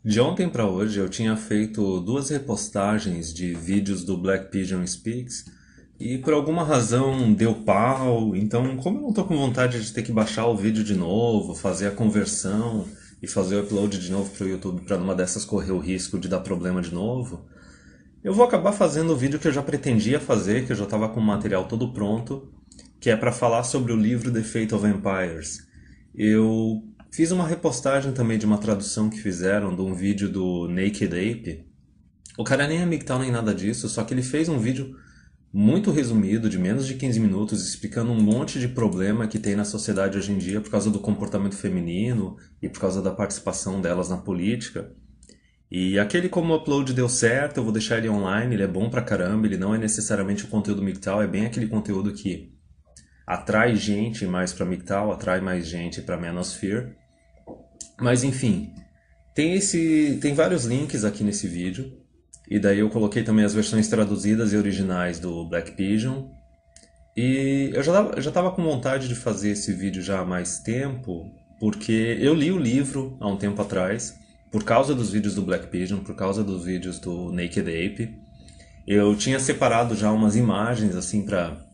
De ontem para hoje eu tinha feito duas repostagens de vídeos do Black Pigeon Speaks e por alguma razão deu pau, então como eu não tô com vontade de ter que baixar o vídeo de novo, fazer a conversão e fazer o upload de novo pro YouTube para numa dessas correr o risco de dar problema de novo, eu vou acabar fazendo o vídeo que eu já pretendia fazer, que eu já estava com o material todo pronto, que é para falar sobre o livro The Fate of Empires. Eu fiz uma repostagem também de uma tradução que fizeram de um vídeo do Naked Ape. O cara nem é MGTOW nem nada disso, só que ele fez um vídeo muito resumido, de menos de 15 minutos, explicando um monte de problema que tem na sociedade hoje em dia por causa do comportamento feminino e por causa da participação delas na política. E aquele como o upload deu certo, eu vou deixar ele online, ele é bom pra caramba, ele não é necessariamente o conteúdo MGTOW, é bem aquele conteúdo que atrai gente mais pra MGTOW, atrai mais gente pra Manosphere. Mas enfim, tem vários links aqui nesse vídeo. E daí eu coloquei também as versões traduzidas e originais do Black Pigeon. E eu já tava com vontade de fazer esse vídeo já há mais tempo, porque eu li o livro há um tempo atrás, por causa dos vídeos do Black Pigeon, por causa dos vídeos do Naked Ape. Eu tinha separado já umas imagens assim para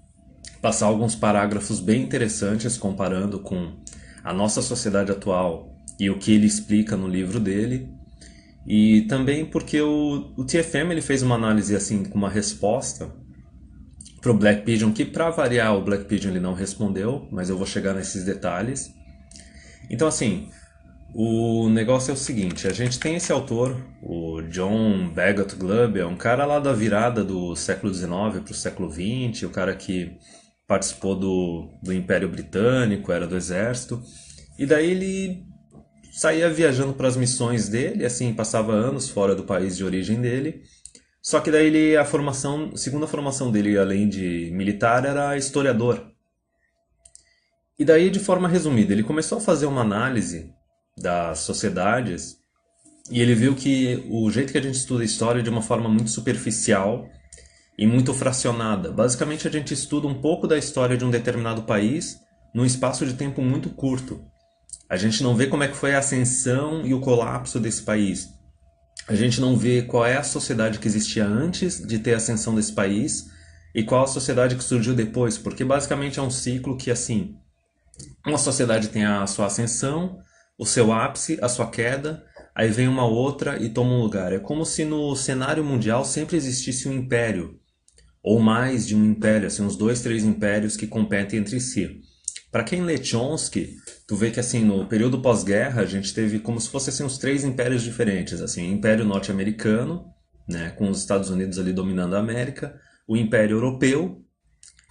passar alguns parágrafos bem interessantes comparando com a nossa sociedade atual e o que ele explica no livro dele. E também porque o TFM ele fez uma análise assim com uma resposta pro Black Pigeon, que para variar o Black Pigeon ele não respondeu, mas eu vou chegar nesses detalhes. Então assim, o negócio é o seguinte, a gente tem esse autor, o John Bagot Glubb, é um cara lá da virada do século XIX para o século XX, o cara que participou do Império Britânico, era do exército, e daí ele saía viajando para as missões dele, assim, passava anos fora do país de origem dele. Só que daí ele, segunda formação dele, além de militar, era historiador. E daí, de forma resumida, ele começou a fazer uma análise das sociedades e ele viu que o jeito que a gente estuda a história é de uma forma muito superficial e muito fracionada. Basicamente, a gente estuda um pouco da história de um determinado país num espaço de tempo muito curto. A gente não vê como é que foi a ascensão e o colapso desse país. A gente não vê qual é a sociedade que existia antes de ter a ascensão desse país e qual a sociedade que surgiu depois, porque basicamente é um ciclo que, assim, uma sociedade tem a sua ascensão, o seu ápice, a sua queda, aí vem uma outra e toma um lugar. É como se no cenário mundial sempre existisse um império, ou mais de um império, assim, uns dois, três impérios que competem entre si. Para quem lê Chomsky, tu vê que assim no período pós-guerra a gente teve como se fossem assim, uns três impérios diferentes, assim, o Império Norte-Americano, né, com os Estados Unidos ali dominando a América, o Império Europeu,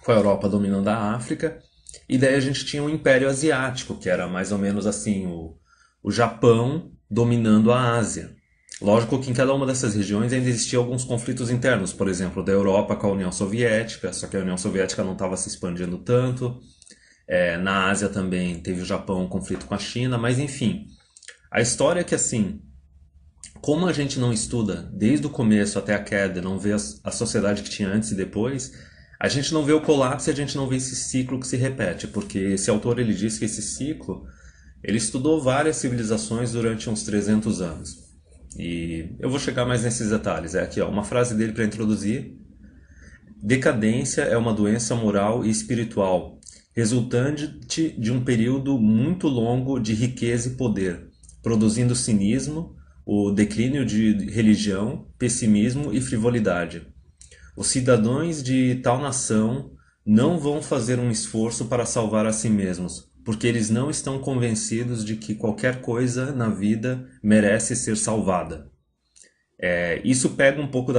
com a Europa dominando a África, e daí a gente tinha o Império Asiático, que era mais ou menos assim o Japão dominando a Ásia. Lógico que em cada uma dessas regiões ainda existiam alguns conflitos internos, por exemplo, da Europa com a União Soviética, só que a União Soviética não estava se expandindo tanto. Na Ásia também teve o Japão um conflito com a China, mas enfim. A história é que assim, como a gente não estuda desde o começo até a queda, não vê a sociedade que tinha antes e depois, a gente não vê o colapso e a gente não vê esse ciclo que se repete, porque esse autor ele diz que esse ciclo, ele estudou várias civilizações durante uns 300 anos. E eu vou chegar mais nesses detalhes. É aqui, ó, uma frase dele para introduzir. Decadência é uma doença moral e espiritual, resultante de um período muito longo de riqueza e poder, produzindo cinismo, o declínio de religião, pessimismo e frivolidade. Os cidadãos de tal nação não vão fazer um esforço para salvar a si mesmos, porque eles não estão convencidos de que qualquer coisa na vida merece ser salvada. Isso pega um pouco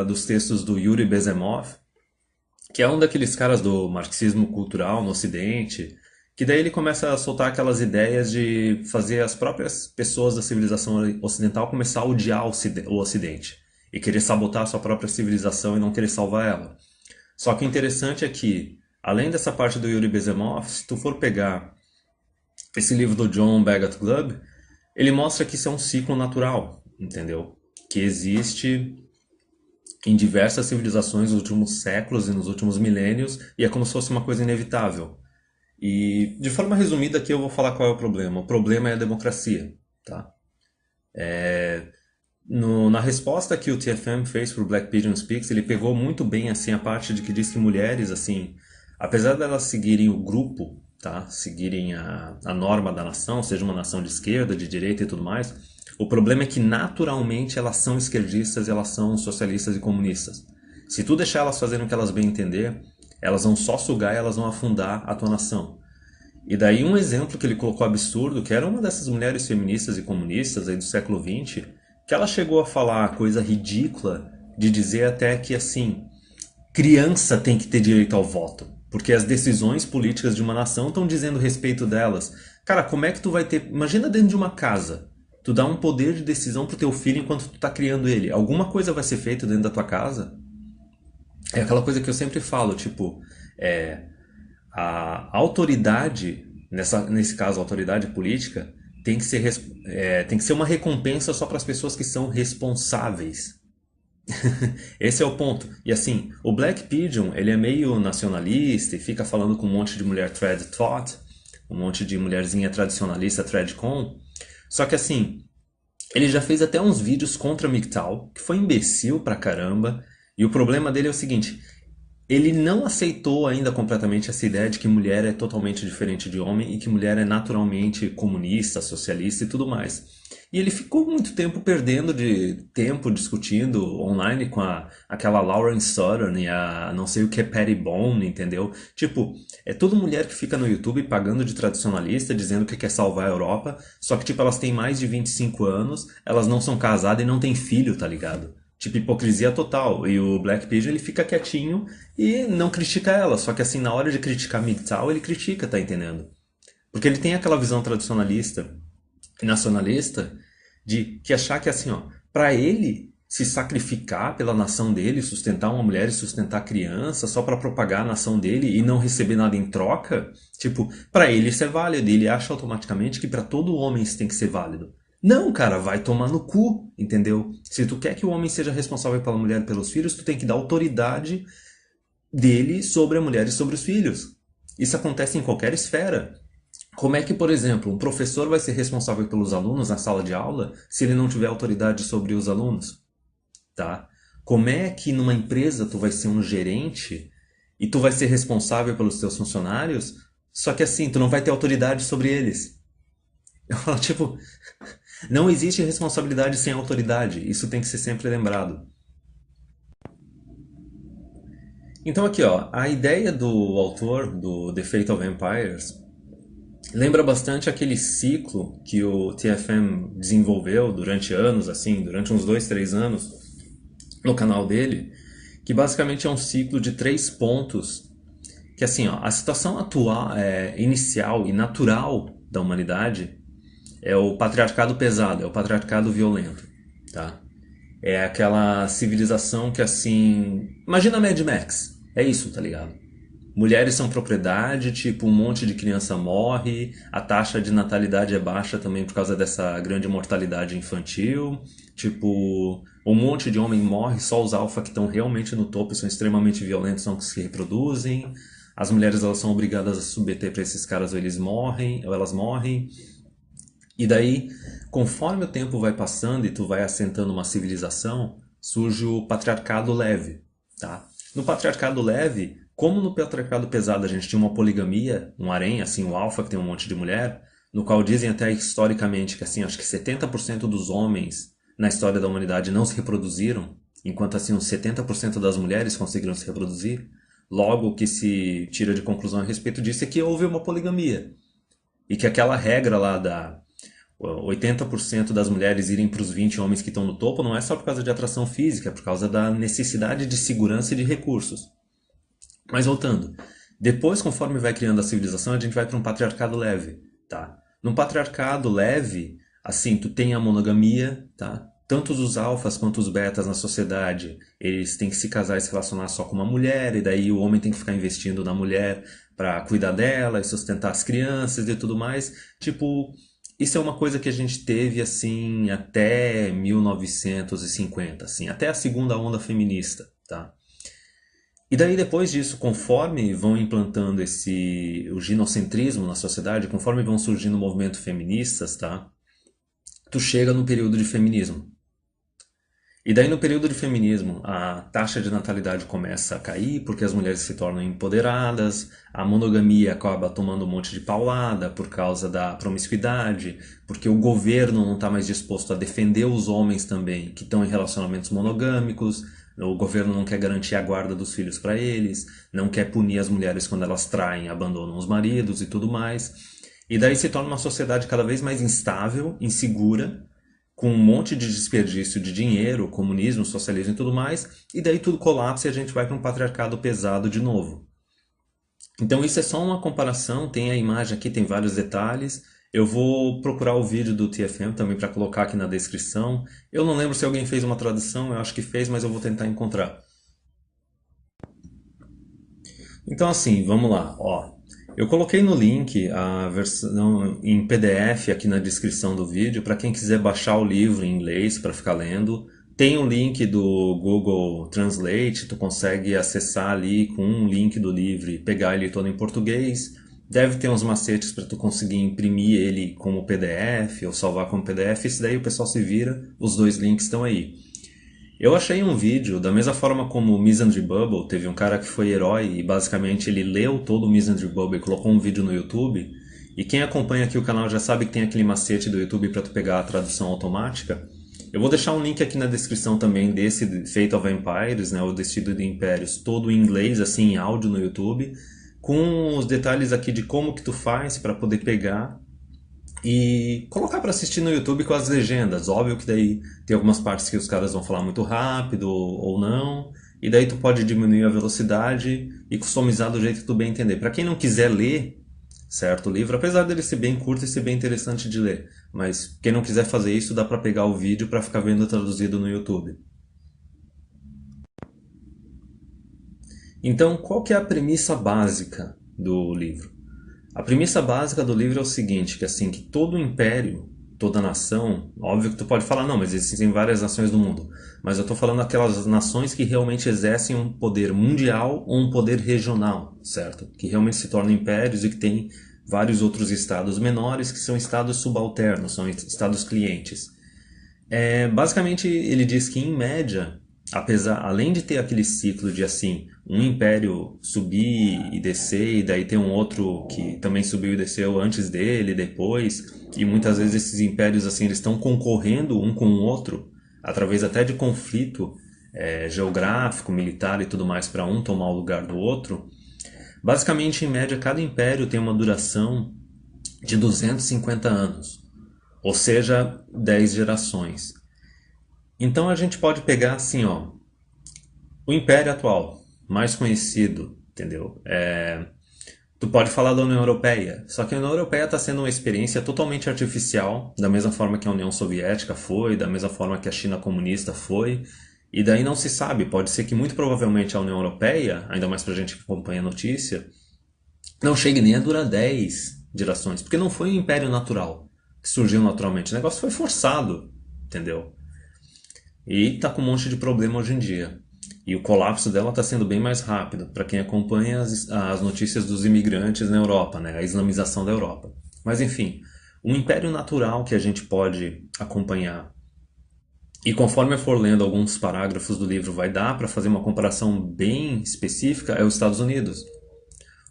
dos textos do Yuri Bezemov, que é um daqueles caras do marxismo cultural no Ocidente, que daí ele começa a soltar aquelas ideias de fazer as próprias pessoas da civilização ocidental começar a odiar o Ocidente e querer sabotar a sua própria civilização e não querer salvar ela. Só que o interessante é que, além dessa parte do Yuri Bezemov, se tu for pegar esse livro do John Bagot Glubb, ele mostra que isso é um ciclo natural, entendeu? Que existe em diversas civilizações nos últimos séculos e nos últimos milênios, e é como se fosse uma coisa inevitável. E, de forma resumida, aqui eu vou falar qual é o problema. O problema é a democracia, tá? Na resposta que o TFM fez para o Black Pigeon Speaks, ele pegou muito bem assim a parte de que diz que mulheres, assim, apesar delas seguirem o grupo, tá? Seguirem a norma da nação, seja uma nação de esquerda, de direita e tudo mais, o problema é que naturalmente elas são esquerdistas, elas são socialistas e comunistas. Se tu deixar elas fazerem o que elas bem entender, elas vão só sugar e elas vão afundar a tua nação. E daí um exemplo que ele colocou absurdo, que era uma dessas mulheres feministas e comunistas aí do século XX, que ela chegou a falar coisa ridícula de dizer até que assim, criança tem que ter direito ao voto, porque as decisões políticas de uma nação estão dizendo respeito delas. Cara, como é que tu vai ter, imagina dentro de uma casa, tu dá um poder de decisão pro teu filho enquanto tu tá criando ele. Alguma coisa vai ser feita dentro da tua casa? É aquela coisa que eu sempre falo, tipo, a autoridade, nesse caso a autoridade política, tem que ser uma recompensa só para as pessoas que são responsáveis. Esse é o ponto. E assim, o Black Pigeon, ele é meio nacionalista e fica falando com um monte de mulher thread thought, um monte de mulherzinha tradicionalista threadcon. Só que assim, ele já fez até uns vídeos contra a MGTOW, que foi imbecil pra caramba. E o problema dele é o seguinte, ele não aceitou ainda completamente essa ideia de que mulher é totalmente diferente de homem e que mulher é naturalmente comunista, socialista e tudo mais. E ele ficou muito tempo perdendo de tempo discutindo online com aquela Lauren Southern e a não sei o que é Patty Bone, entendeu? Tipo, é toda mulher que fica no YouTube pagando de tradicionalista, dizendo que quer salvar a Europa, só que tipo, elas têm mais de 25 anos, elas não são casadas e não têm filho, tá ligado? Tipo, hipocrisia total. E o Black Pigeon, ele fica quietinho e não critica ela. Só que assim, na hora de criticar MGTOW, ele critica, tá entendendo? Porque ele tem aquela visão tradicionalista e nacionalista de que achar que assim, ó, pra ele se sacrificar pela nação dele, sustentar uma mulher e sustentar criança só pra propagar a nação dele e não receber nada em troca, tipo, pra ele isso é válido. E ele acha automaticamente que pra todo homem isso tem que ser válido. Não, cara, vai tomar no cu, entendeu? Se tu quer que o homem seja responsável pela mulher e pelos filhos, tu tem que dar autoridade dele sobre a mulher e sobre os filhos. Isso acontece em qualquer esfera. Como é que, por exemplo, um professor vai ser responsável pelos alunos na sala de aula se ele não tiver autoridade sobre os alunos, tá? Como é que numa empresa tu vai ser um gerente e tu vai ser responsável pelos teus funcionários, só que assim, tu não vai ter autoridade sobre eles? Eu falo, tipo, não existe responsabilidade sem autoridade. Isso tem que ser sempre lembrado. Então aqui, ó, a ideia do autor do The Fate of Empires lembra bastante aquele ciclo que o TFM desenvolveu durante anos, assim, durante uns 2, 3 anos no canal dele, que basicamente é um ciclo de 3 pontos, que assim, ó, a situação atual, inicial e natural da humanidade é o patriarcado pesado, é o patriarcado violento, tá? É aquela civilização que assim, imagina Mad Max, é isso, tá ligado? Mulheres são propriedade, tipo, um monte de criança morre, a taxa de natalidade é baixa também por causa dessa grande mortalidade infantil, tipo, um monte de homem morre, só os alfa que estão realmente no topo e são extremamente violentos são os que se reproduzem, as mulheres elas são obrigadas a se submeter para esses caras ou eles morrem, ou elas morrem, e daí, conforme o tempo vai passando e tu vai assentando uma civilização, surge o patriarcado leve, tá? No patriarcado leve, como no patriarcado pesado a gente tinha uma poligamia, um harém, assim, o alfa que tem um monte de mulher, no qual dizem até historicamente que assim, acho que 70% dos homens na história da humanidade não se reproduziram, enquanto assim uns 70% das mulheres conseguiram se reproduzir. Logo, o que se tira de conclusão a respeito disso é que houve uma poligamia. E que aquela regra lá da 80% das mulheres irem para os 20 homens que estão no topo não é só por causa de atração física, é por causa da necessidade de segurança e de recursos. Mas voltando, depois, conforme vai criando a civilização, a gente vai para um patriarcado leve, tá? Num patriarcado leve, assim, tu tem a monogamia, tá? Tanto os alfas quanto os betas na sociedade, eles têm que se casar e se relacionar só com uma mulher, e daí o homem tem que ficar investindo na mulher para cuidar dela e sustentar as crianças e tudo mais. Tipo, isso é uma coisa que a gente teve assim até 1950, assim, até a segunda onda feminista, tá? E daí depois disso, conforme vão implantando o ginocentrismo na sociedade, conforme vão surgindo movimentos feministas, tá? tu chega no período de feminismo. E daí no período de feminismo, a taxa de natalidade começa a cair porque as mulheres se tornam empoderadas, a monogamia acaba tomando um monte de paulada por causa da promiscuidade, porque o governo não está mais disposto a defender os homens também que estão em relacionamentos monogâmicos, o governo não quer garantir a guarda dos filhos para eles, não quer punir as mulheres quando elas traem, abandonam os maridos e tudo mais. E daí se torna uma sociedade cada vez mais instável, insegura, com um monte de desperdício de dinheiro, comunismo, socialismo e tudo mais, e daí tudo colapsa e a gente vai para um patriarcado pesado de novo. Então isso é só uma comparação, tem a imagem aqui, tem vários detalhes. Eu vou procurar o vídeo do TFM também para colocar aqui na descrição. Eu não lembro se alguém fez uma tradução, eu acho que fez, mas eu vou tentar encontrar. Então assim, vamos lá, ó. Eu coloquei no link a versão em PDF aqui na descrição do vídeo para quem quiser baixar o livro em inglês para ficar lendo. Tem o link do Google Translate, tu consegue acessar ali com um link do livro e pegar ele todo em português. Deve ter uns macetes para tu conseguir imprimir ele como PDF ou salvar como PDF. Isso daí o pessoal se vira, os dois links estão aí. Eu achei um vídeo, da mesma forma como o Misandry Bubble, teve um cara que foi herói e basicamente ele leu todo o Misandry Bubble e colocou um vídeo no YouTube. E quem acompanha aqui o canal já sabe que tem aquele macete do YouTube para tu pegar a tradução automática. Eu vou deixar um link aqui na descrição também desse Fate of Empires, né, o Destino de Impérios, todo em inglês, assim, em áudio no YouTube, com os detalhes aqui de como que tu faz para poder pegar e colocar para assistir no YouTube com as legendas. Óbvio que daí tem algumas partes que os caras vão falar muito rápido ou não, e daí tu pode diminuir a velocidade e customizar do jeito que tu bem entender. Para quem não quiser ler certo o livro, apesar dele ser bem curto e ser bem interessante de ler, mas quem não quiser fazer isso, dá para pegar o vídeo para ficar vendo traduzido no YouTube. Então, qual que é a premissa básica do livro? A premissa básica do livro é o seguinte, que assim, que todo império, toda nação, óbvio que tu pode falar, não, mas existem várias nações no mundo, mas eu estou falando daquelas nações que realmente exercem um poder mundial ou um poder regional, certo? Que realmente se tornam impérios e que tem vários outros estados menores que são estados subalternos, são estados clientes. Basicamente, ele diz que, em média, além de ter aquele ciclo de assim, um império subir e descer, e daí tem um outro que também subiu e desceu antes dele, depois, e muitas vezes esses impérios assim, eles estão concorrendo um com o outro, através até de conflito geográfico, militar e tudo mais, para um tomar o lugar do outro. Basicamente, em média, cada império tem uma duração de 250 anos. Ou seja, 10 gerações. Então a gente pode pegar assim, ó, o Império atual, mais conhecido, entendeu? Tu pode falar da União Europeia, só que a União Europeia está sendo uma experiência totalmente artificial, da mesma forma que a União Soviética foi, da mesma forma que a China comunista foi, e daí não se sabe, pode ser que muito provavelmente a União Europeia, ainda mais pra gente que acompanha a notícia, não chegue nem a durar 10 gerações, porque não foi um império natural que surgiu naturalmente. O negócio foi forçado, entendeu? E está com um monte de problema hoje em dia. E o colapso dela está sendo bem mais rápido, para quem acompanha as notícias dos imigrantes na Europa, né? A islamização da Europa. Mas enfim, um império natural que a gente pode acompanhar. E conforme eu for lendo alguns parágrafos do livro, vai dar para fazer uma comparação bem específica, é os Estados Unidos.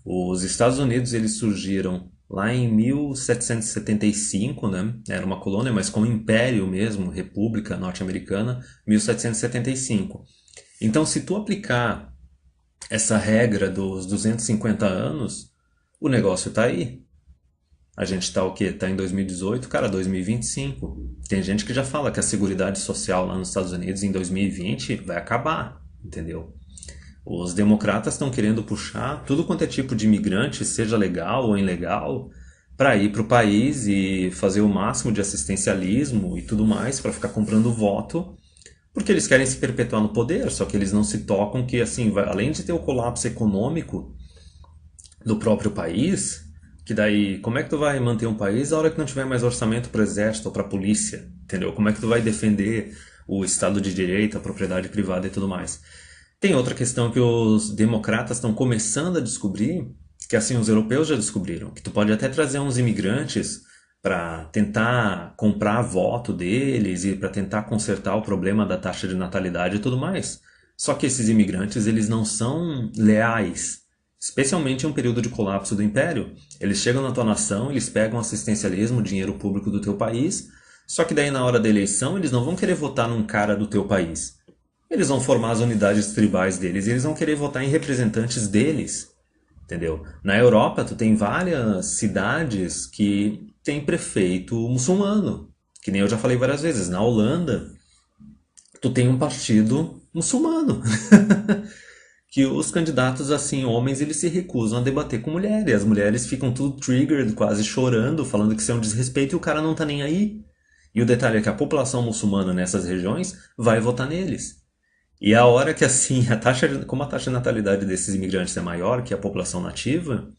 Os Estados Unidos eles surgiram lá em 1775, né? Era uma colônia, mas com império mesmo, República Norte-Americana, 1775. Então, se tu aplicar essa regra dos 250 anos, o negócio está aí. A gente está o quê? Está em 2018, cara, 2025. Tem gente que já fala que a Seguridade Social lá nos Estados Unidos em 2020 vai acabar, entendeu? Os democratas estão querendo puxar tudo quanto é tipo de imigrante, seja legal ou ilegal, para ir para o país e fazer o máximo de assistencialismo e tudo mais para ficar comprando voto, porque eles querem se perpetuar no poder, só que eles não se tocam que, assim, além de ter o colapso econômico do próprio país, que daí, como é que tu vai manter um país a hora que não tiver mais orçamento para o exército ou para a polícia, entendeu? Como é que tu vai defender o Estado de Direito, a propriedade privada e tudo mais? Tem outra questão que os democratas estão começando a descobrir, que assim os europeus já descobriram, que tu pode até trazer uns imigrantes para tentar comprar voto deles e para tentar consertar o problema da taxa de natalidade e tudo mais. Só que esses imigrantes, eles não são leais, especialmente em um período de colapso do império. Eles chegam na tua nação, eles pegam assistencialismo, dinheiro público do teu país, só que daí na hora da eleição eles não vão querer votar num cara do teu país. Eles vão formar as unidades tribais deles e eles vão querer votar em representantes deles. Entendeu? Na Europa, tu tem várias cidades que tem prefeito muçulmano, que nem eu já falei várias vezes. Na Holanda, tu tem um partido muçulmano, que os candidatos, assim, homens, eles se recusam a debater com mulheres. As mulheres ficam tudo triggered, quase chorando, falando que isso é um desrespeito e o cara não tá nem aí. E o detalhe é que a população muçulmana nessas regiões vai votar neles. E a hora que assim, como a taxa de natalidade desses imigrantes é maior que a população nativa,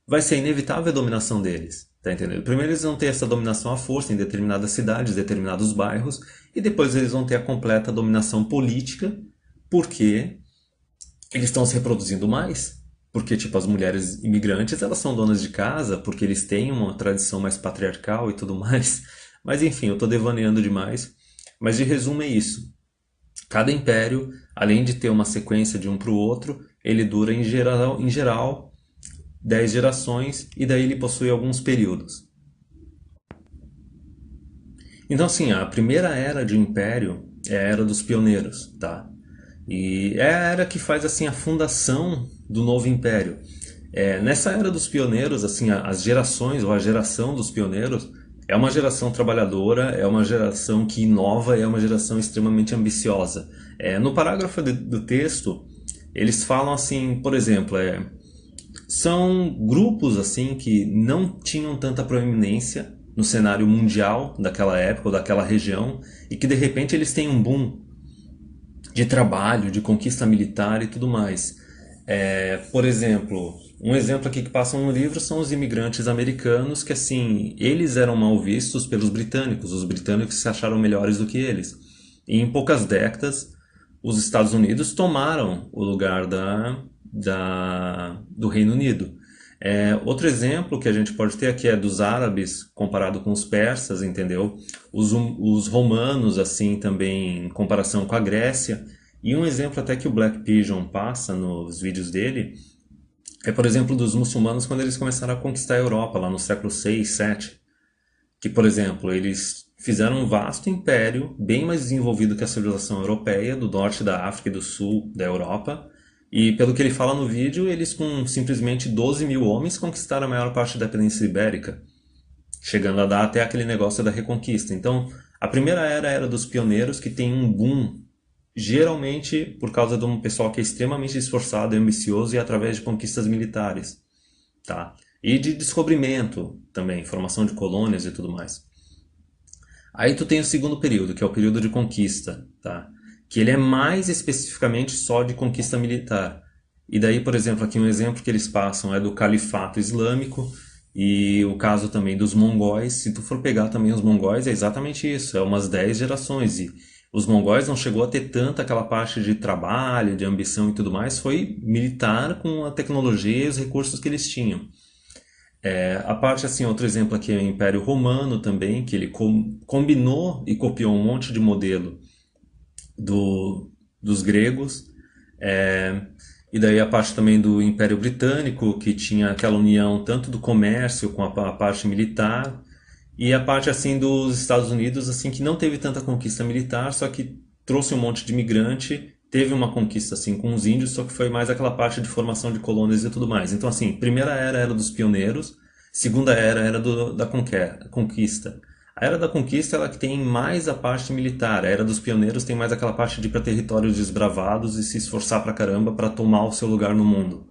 vai ser inevitável a dominação deles. Tá entendendo? Primeiro eles vão ter essa dominação à força em determinadas cidades, determinados bairros, e depois eles vão ter a completa dominação política, porque eles estão se reproduzindo mais. Porque, tipo, as mulheres imigrantes, elas são donas de casa, porque eles têm uma tradição mais patriarcal e tudo mais. Mas enfim, eu tô devaneando demais. Mas de resumo é isso. Cada império, além de ter uma sequência de um para o outro, ele dura em geral 10 gerações e daí ele possui alguns períodos. Então, assim, a primeira era de um império é a era dos pioneiros, tá? E é a era que faz assim a fundação do novo império. Nessa era dos pioneiros, assim, as gerações ou a geração dos pioneiros é uma geração trabalhadora, é uma geração que inova, é uma geração extremamente ambiciosa. No parágrafo do texto, eles falam assim, por exemplo, são grupos assim que não tinham tanta proeminência no cenário mundial daquela época ou daquela região e que de repente eles têm um boom de trabalho, de conquista militar e tudo mais. Por exemplo, um exemplo aqui que passam no livro são os imigrantes americanos que, assim, eles eram mal vistos pelos britânicos. Os britânicos se acharam melhores do que eles. E em poucas décadas, os Estados Unidos tomaram o lugar do Reino Unido. Outro exemplo que a gente pode ter aqui é dos árabes comparado com os persas, entendeu? Os romanos, assim, também em comparação com a Grécia. E um exemplo até que o Black Pigeon passa nos vídeos dele é, por exemplo, dos muçulmanos quando eles começaram a conquistar a Europa, lá no século 6, 7. Que, por exemplo, eles fizeram um vasto império, bem mais desenvolvido que a civilização europeia, do norte da África e do sul da Europa. E pelo que ele fala no vídeo, eles com simplesmente 12 mil homens conquistaram a maior parte da Península Ibérica, chegando a dar até aquele negócio da Reconquista. Então, a primeira era a era dos pioneiros, que tem um boom, geralmente por causa de um pessoal que é extremamente esforçado e ambicioso e através de conquistas militares, tá? E de descobrimento também, formação de colônias e tudo mais. Aí tu tem o segundo período, que é o período de conquista, tá? Que ele é mais especificamente só de conquista militar. E daí, por exemplo, aqui um exemplo que eles passam é do Califato Islâmico e o caso também dos mongóis. Se tu for pegar também os mongóis, é exatamente isso, é umas 10 gerações. E os mongóis não chegou a ter tanta aquela parte de trabalho, de ambição e tudo mais, foi militar com a tecnologia e os recursos que eles tinham. A parte, assim, outro exemplo aqui é o Império Romano também, que ele combinou e copiou um monte de modelo dos gregos. E daí a parte também do Império Britânico, que tinha aquela união tanto do comércio com a parte militar, e a parte assim dos Estados Unidos, assim, que não teve tanta conquista militar, só que trouxe um monte de imigrante, teve uma conquista assim com os índios, só que foi mais aquela parte de formação de colônias e tudo mais. Então, assim, primeira era dos pioneiros, segunda era da conquista. A era da conquista ela que tem mais a parte militar, a era dos pioneiros tem mais aquela parte de ir para territórios desbravados e se esforçar pra caramba para tomar o seu lugar no mundo.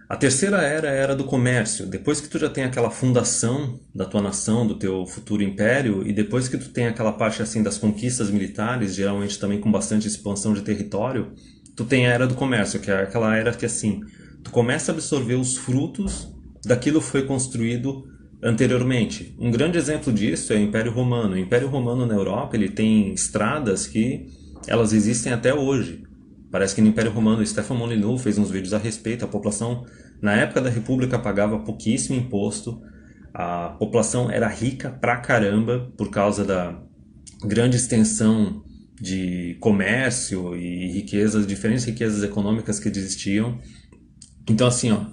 A terceira era é a era do comércio. Depois que tu já tem aquela fundação da tua nação, do teu futuro império, e depois que tu tem aquela parte assim das conquistas militares, geralmente também com bastante expansão de território, tu tem a era do comércio, que é aquela era que assim, tu começa a absorver os frutos daquilo que foi construído anteriormente. Um grande exemplo disso é o Império Romano. O Império Romano na Europa, ele tem estradas que elas existem até hoje. Parece que no Império Romano, Stefan Molyneux fez uns vídeos a respeito. A população, na época da República, pagava pouquíssimo imposto. A população era rica pra caramba por causa da grande extensão de comércio e riquezas, diferentes riquezas econômicas que existiam. Então, assim, ó,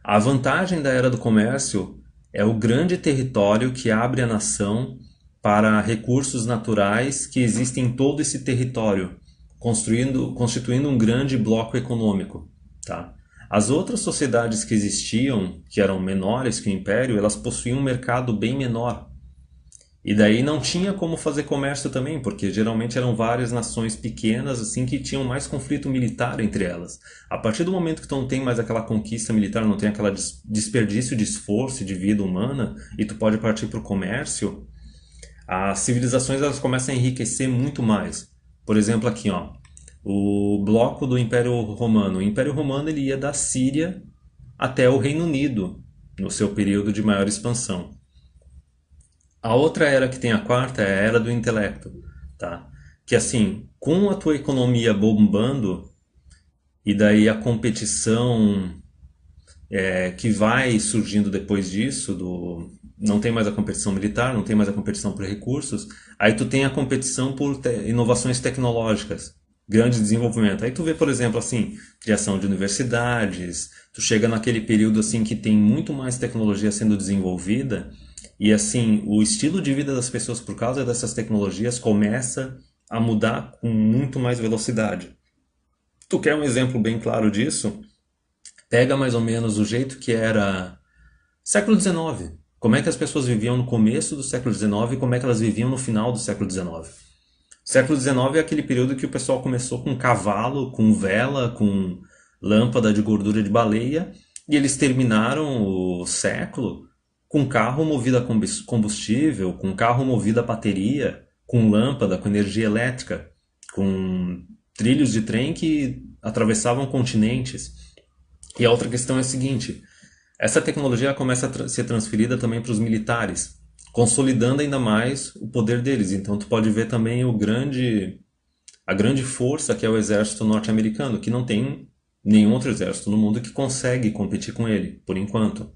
a vantagem da era do comércio é o grande território que abre a nação para recursos naturais que existem em todo esse território, constituindo um grande bloco econômico, tá? As outras sociedades que existiam, que eram menores que o Império, elas possuíam um mercado bem menor. E daí não tinha como fazer comércio também, porque geralmente eram várias nações pequenas assim que tinham mais conflito militar entre elas. A partir do momento que tu não tem mais aquela conquista militar, não tem aquele desperdício de esforço e de vida humana, e tu pode partir para o comércio, as civilizações elas começam a enriquecer muito mais. Por exemplo, aqui, ó, o bloco do Império Romano. O Império Romano ele ia da Síria até o Reino Unido, no seu período de maior expansão. A outra era que tem a quarta é a era do intelecto, tá? Que assim, com a tua economia bombando e daí a competição que vai surgindo depois disso, não tem mais a competição militar, não tem mais a competição por recursos, aí tu tem a competição por inovações tecnológicas, grande desenvolvimento. Aí tu vê, por exemplo, assim, criação de universidades, tu chega naquele período assim que tem muito mais tecnologia sendo desenvolvida e assim, o estilo de vida das pessoas por causa dessas tecnologias começa a mudar com muito mais velocidade. Tu quer um exemplo bem claro disso? Pega mais ou menos o jeito que era século XIX. Como é que as pessoas viviam no começo do século XIX e como é que elas viviam no final do século XIX. Século XIX é aquele período que o pessoal começou com cavalo, com vela, com lâmpada de gordura de baleia e eles terminaram o século com carro movido a combustível, com carro movido a bateria, com lâmpada, com energia elétrica, com trilhos de trem que atravessavam continentes. E a outra questão é a seguinte, essa tecnologia começa a ser transferida também para os militares, consolidando ainda mais o poder deles. Então tu pode ver também a grande força que é o exército norte-americano, que não tem nenhum outro exército no mundo que consegue competir com ele, por enquanto.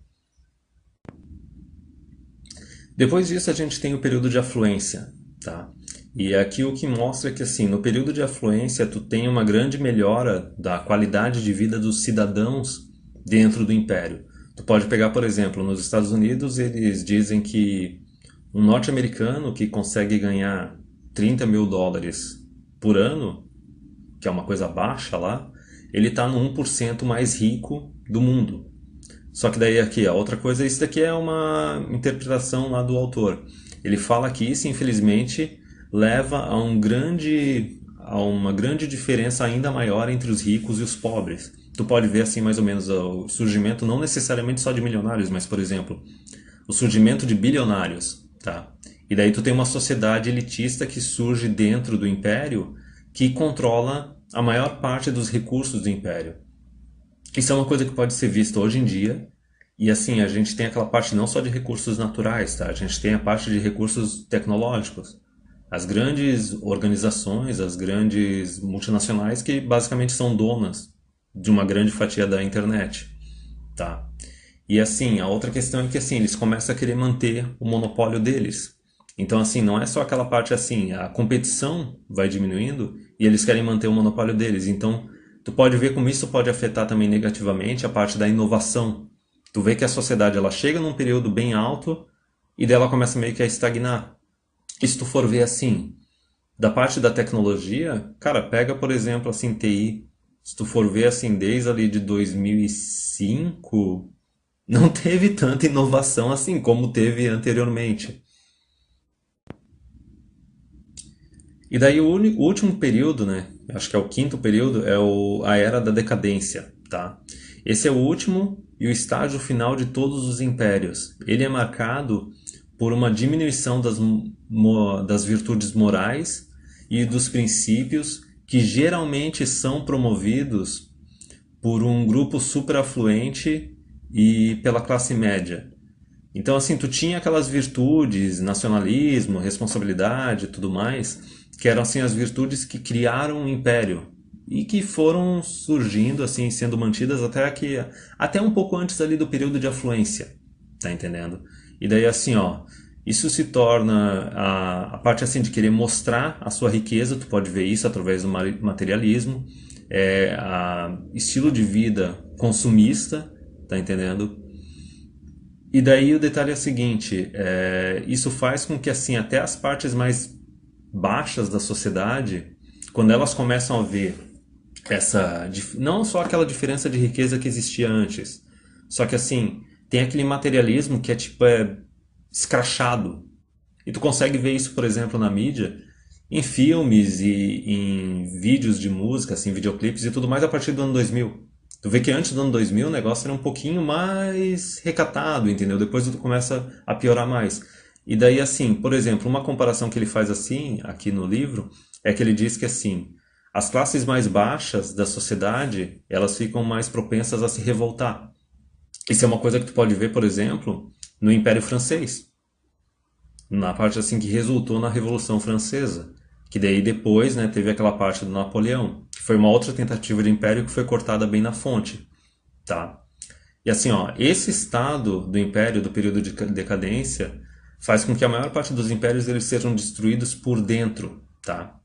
Depois disso a gente tem o período de afluência, tá? E aqui o que mostra é que assim, no período de afluência tu tem uma grande melhora da qualidade de vida dos cidadãos dentro do império. Tu pode pegar, por exemplo, nos Estados Unidos eles dizem que um norte-americano que consegue ganhar 30 mil dólares por ano, que é uma coisa baixa lá, ele está no 1% mais rico do mundo. Só que daí aqui, a outra coisa, isso daqui é uma interpretação lá do autor. Ele fala que isso, infelizmente, leva a uma grande diferença ainda maior entre os ricos e os pobres. Tu pode ver assim mais ou menos o surgimento não necessariamente só de milionários, mas por exemplo, o surgimento de bilionários, tá? E daí tu tem uma sociedade elitista que surge dentro do império que controla a maior parte dos recursos do império. Isso é uma coisa que pode ser vista hoje em dia. E assim, a gente tem aquela parte não só de recursos naturais, tá? A gente tem a parte de recursos tecnológicos. As grandes organizações, as grandes multinacionais que basicamente são donas de uma grande fatia da internet, tá? E assim, a outra questão é que assim, eles começam a querer manter o monopólio deles. Então assim, não é só aquela parte assim, a competição vai diminuindo e eles querem manter o monopólio deles. Então, tu pode ver como isso pode afetar também negativamente a parte da inovação. Tu vê que a sociedade ela chega num período bem alto e dela começa meio que a estagnar. E se tu for ver assim, da parte da tecnologia, cara, pega por exemplo assim TI. Se tu for ver assim desde ali de 2005, não teve tanta inovação assim como teve anteriormente. E daí o último período, né? Acho que é o quinto período, é a era da decadência, tá? Esse é o último e o estágio final de todos os impérios. Ele é marcado por uma diminuição das virtudes morais e dos princípios que geralmente são promovidos por um grupo superafluente e pela classe média. Então, assim, tu tinha aquelas virtudes, nacionalismo, responsabilidade e tudo mais, que eram, assim, as virtudes que criaram o império. e que foram surgindo, assim, sendo mantidas até um pouco antes ali do período de afluência, tá entendendo? E daí assim, ó, isso se torna a parte assim de querer mostrar a sua riqueza, tu pode ver isso através do materialismo, estilo de vida consumista, tá entendendo? E daí o detalhe é o seguinte, isso faz com que assim até as partes mais baixas da sociedade, quando elas começam a ver não só aquela diferença de riqueza que existia antes, só que assim, tem aquele materialismo que é tipo escrachado. E tu consegue ver isso, por exemplo, na mídia, em filmes e em vídeos de música, assim, videoclipes e tudo mais a partir do ano 2000. Tu vê que antes do ano 2000 o negócio era um pouquinho mais recatado, entendeu? Depois tu começa a piorar mais. E daí, assim, por exemplo, uma comparação que ele faz assim, aqui no livro, é que ele diz que, assim, as classes mais baixas da sociedade, elas ficam mais propensas a se revoltar. Isso é uma coisa que tu pode ver, por exemplo, no Império Francês, na parte assim que resultou na Revolução Francesa, que daí depois, né, teve aquela parte do Napoleão, que foi uma outra tentativa de império que foi cortada bem na fonte, tá? E assim, ó, esse estado do império, do período de decadência, faz com que a maior parte dos impérios eles sejam destruídos por dentro, tá?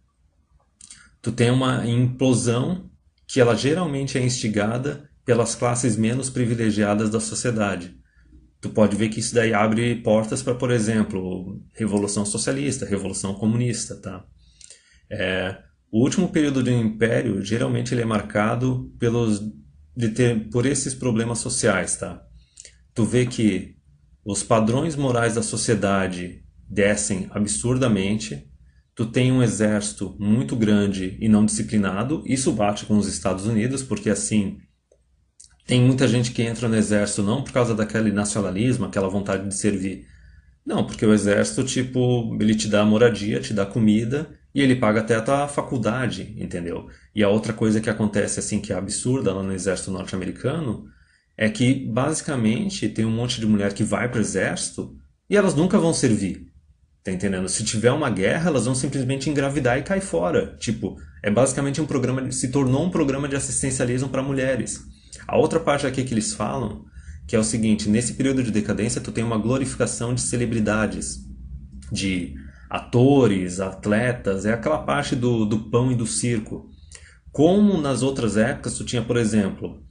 Tu tem uma implosão que ela geralmente é instigada pelas classes menos privilegiadas da sociedade. Tu pode ver que isso daí abre portas para, por exemplo, Revolução Socialista, Revolução Comunista, tá? O último período do Império, geralmente ele é marcado por esses problemas sociais, tá? Tu vê que os padrões morais da sociedade descem absurdamente, tu tem um exército muito grande e não disciplinado, isso bate com os Estados Unidos, porque assim, tem muita gente que entra no exército não por causa daquele nacionalismo, aquela vontade de servir. Não, porque o exército, tipo, ele te dá moradia, te dá comida e ele paga até a tua faculdade, entendeu? E a outra coisa que acontece, assim, que é absurda lá no exército norte-americano, é que, basicamente, tem um monte de mulher que vai pro exército e elas nunca vão servir, tá entendendo? Se tiver uma guerra, elas vão simplesmente engravidar e cair fora. Tipo, é basicamente um programa, se tornou um programa de assistencialismo para mulheres. A outra parte aqui que eles falam, que é o seguinte, nesse período de decadência tu tem uma glorificação de celebridades, de atores, atletas, é aquela parte do pão e do circo. Como nas outras épocas tu tinha, por exemplo,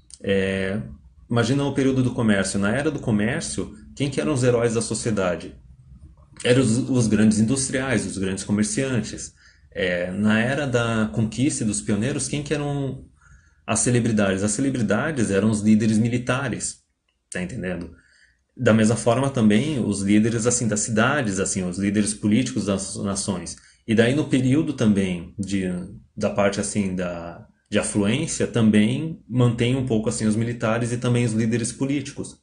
imagina o período do comércio. Na era do comércio, quem que eram os heróis da sociedade? Eram os grandes industriais, os grandes comerciantes. Na era da conquista e dos pioneiros, quem que eram as celebridades? As celebridades eram os líderes militares, tá entendendo? Da mesma forma também os líderes assim das cidades, assim, os líderes políticos das nações. E daí no período também da parte assim de afluência também mantém um pouco assim os militares e também os líderes políticos.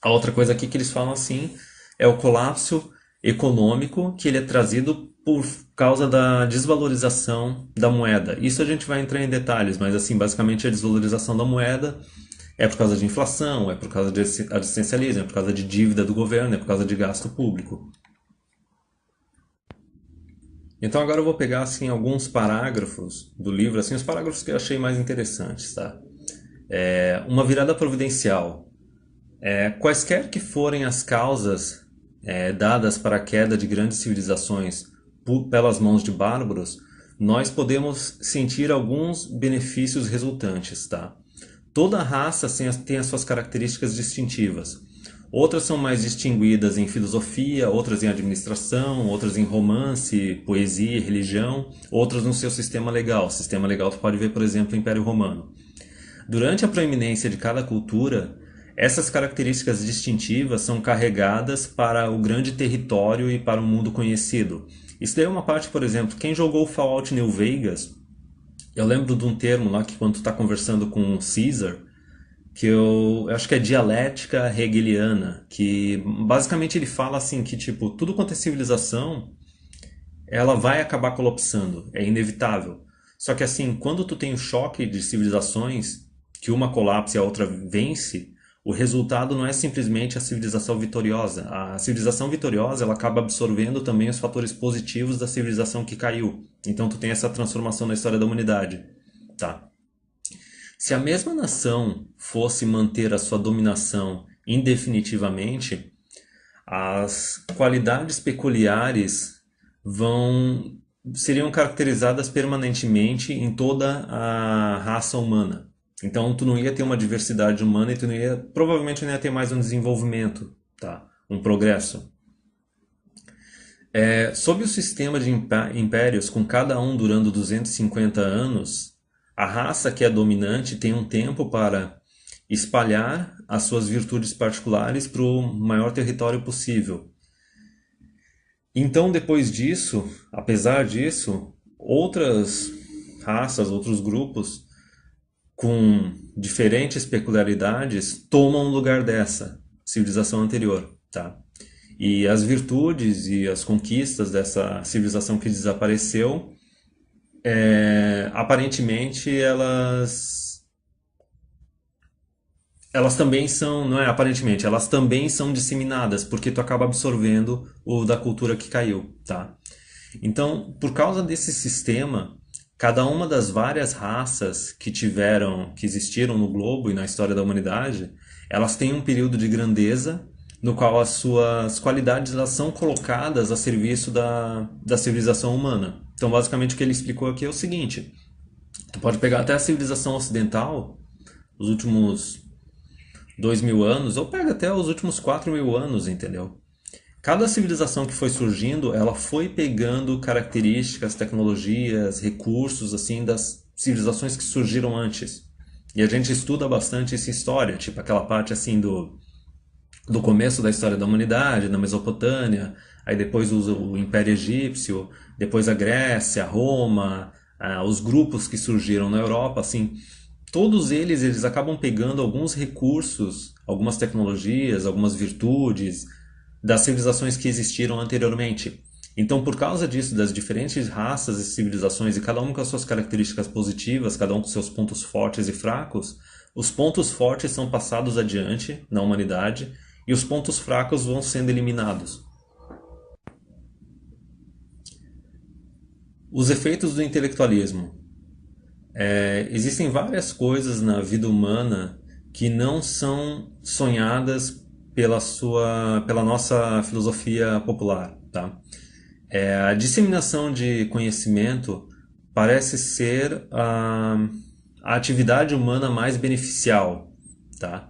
A outra coisa aqui que eles falam assim é o colapso econômico que ele é trazido por causa da desvalorização da moeda. Isso a gente vai entrar em detalhes, mas assim, basicamente a desvalorização da moeda é por causa de inflação, é por causa de assistencialismo, é por causa de dívida do governo, é por causa de gasto público. Então agora eu vou pegar assim alguns parágrafos do livro, assim os parágrafos que eu achei mais interessantes, tá? Uma virada providencial. Quaisquer que forem as causas dadas para a queda de grandes civilizações pelas mãos de bárbaros, nós podemos sentir alguns benefícios resultantes, tá? Toda raça tem as suas características distintivas. Outras são mais distinguidas em filosofia, outras em administração, outras em romance, poesia e religião, outras no seu sistema legal. O sistema legal tu pode ver, por exemplo, o Império Romano. Durante a proeminência de cada cultura, essas características distintivas são carregadas para o grande território e para o mundo conhecido. Isso daí é uma parte, por exemplo, quem jogou Fallout New Vegas, eu lembro de um termo lá que quando tu está conversando com o Caesar, que eu acho que é dialética hegeliana, que basicamente ele fala assim que tipo, tudo quanto é civilização, ela vai acabar colapsando, é inevitável. Só que assim, quando tu tem um choque de civilizações, que uma colapsa e a outra vence, o resultado não é simplesmente a civilização vitoriosa. A civilização vitoriosa ela acaba absorvendo também os fatores positivos da civilização que caiu. Então tu tem essa transformação na história da humanidade. tá? Se a mesma nação fosse manter a sua dominação indefinitivamente, as qualidades peculiares vão seriam caracterizadas permanentemente em toda a raça humana. Então, tu não ia ter uma diversidade humana e tu não ia, provavelmente não ia ter mais um desenvolvimento, tá? Um progresso. Sob o sistema de impérios, com cada um durando 250 anos, a raça que é dominante tem um tempo para espalhar as suas virtudes particulares para o maior território possível. Então, depois disso, apesar disso, outras raças, outros grupos com diferentes peculiaridades tomam o lugar dessa civilização anterior, tá? E as virtudes e as conquistas dessa civilização que desapareceu, aparentemente elas também são, não é aparentemente, elas também são disseminadas, porque tu acaba absorvendo o da cultura que caiu, tá? Então, por causa desse sistema, cada uma das várias raças que existiram no globo e na história da humanidade, elas têm um período de grandeza no qual as suas qualidades elas são colocadas a serviço da civilização humana. Então, basicamente, o que ele explicou aqui é o seguinte: tu pode pegar até a civilização ocidental, os últimos 2.000 anos, ou pega até os últimos 4.000 anos, entendeu? Cada civilização que foi surgindo, ela foi pegando características, tecnologias, recursos, assim, das civilizações que surgiram antes. E a gente estuda bastante essa história, tipo aquela parte, assim, do começo da história da humanidade, na Mesopotâmia, aí depois o Império Egípcio, depois a Grécia, Roma, os grupos que surgiram na Europa, assim, todos eles acabam pegando alguns recursos, algumas tecnologias, algumas virtudes das civilizações que existiram anteriormente. Então, por causa disso, das diferentes raças e civilizações, e cada uma com as suas características positivas, cada um com seus pontos fortes e fracos, os pontos fortes são passados adiante na humanidade e os pontos fracos vão sendo eliminados. Os efeitos do intelectualismo. Existem várias coisas na vida humana que não são sonhadas pela nossa filosofia popular, tá? A disseminação de conhecimento parece ser a atividade humana mais beneficial, tá?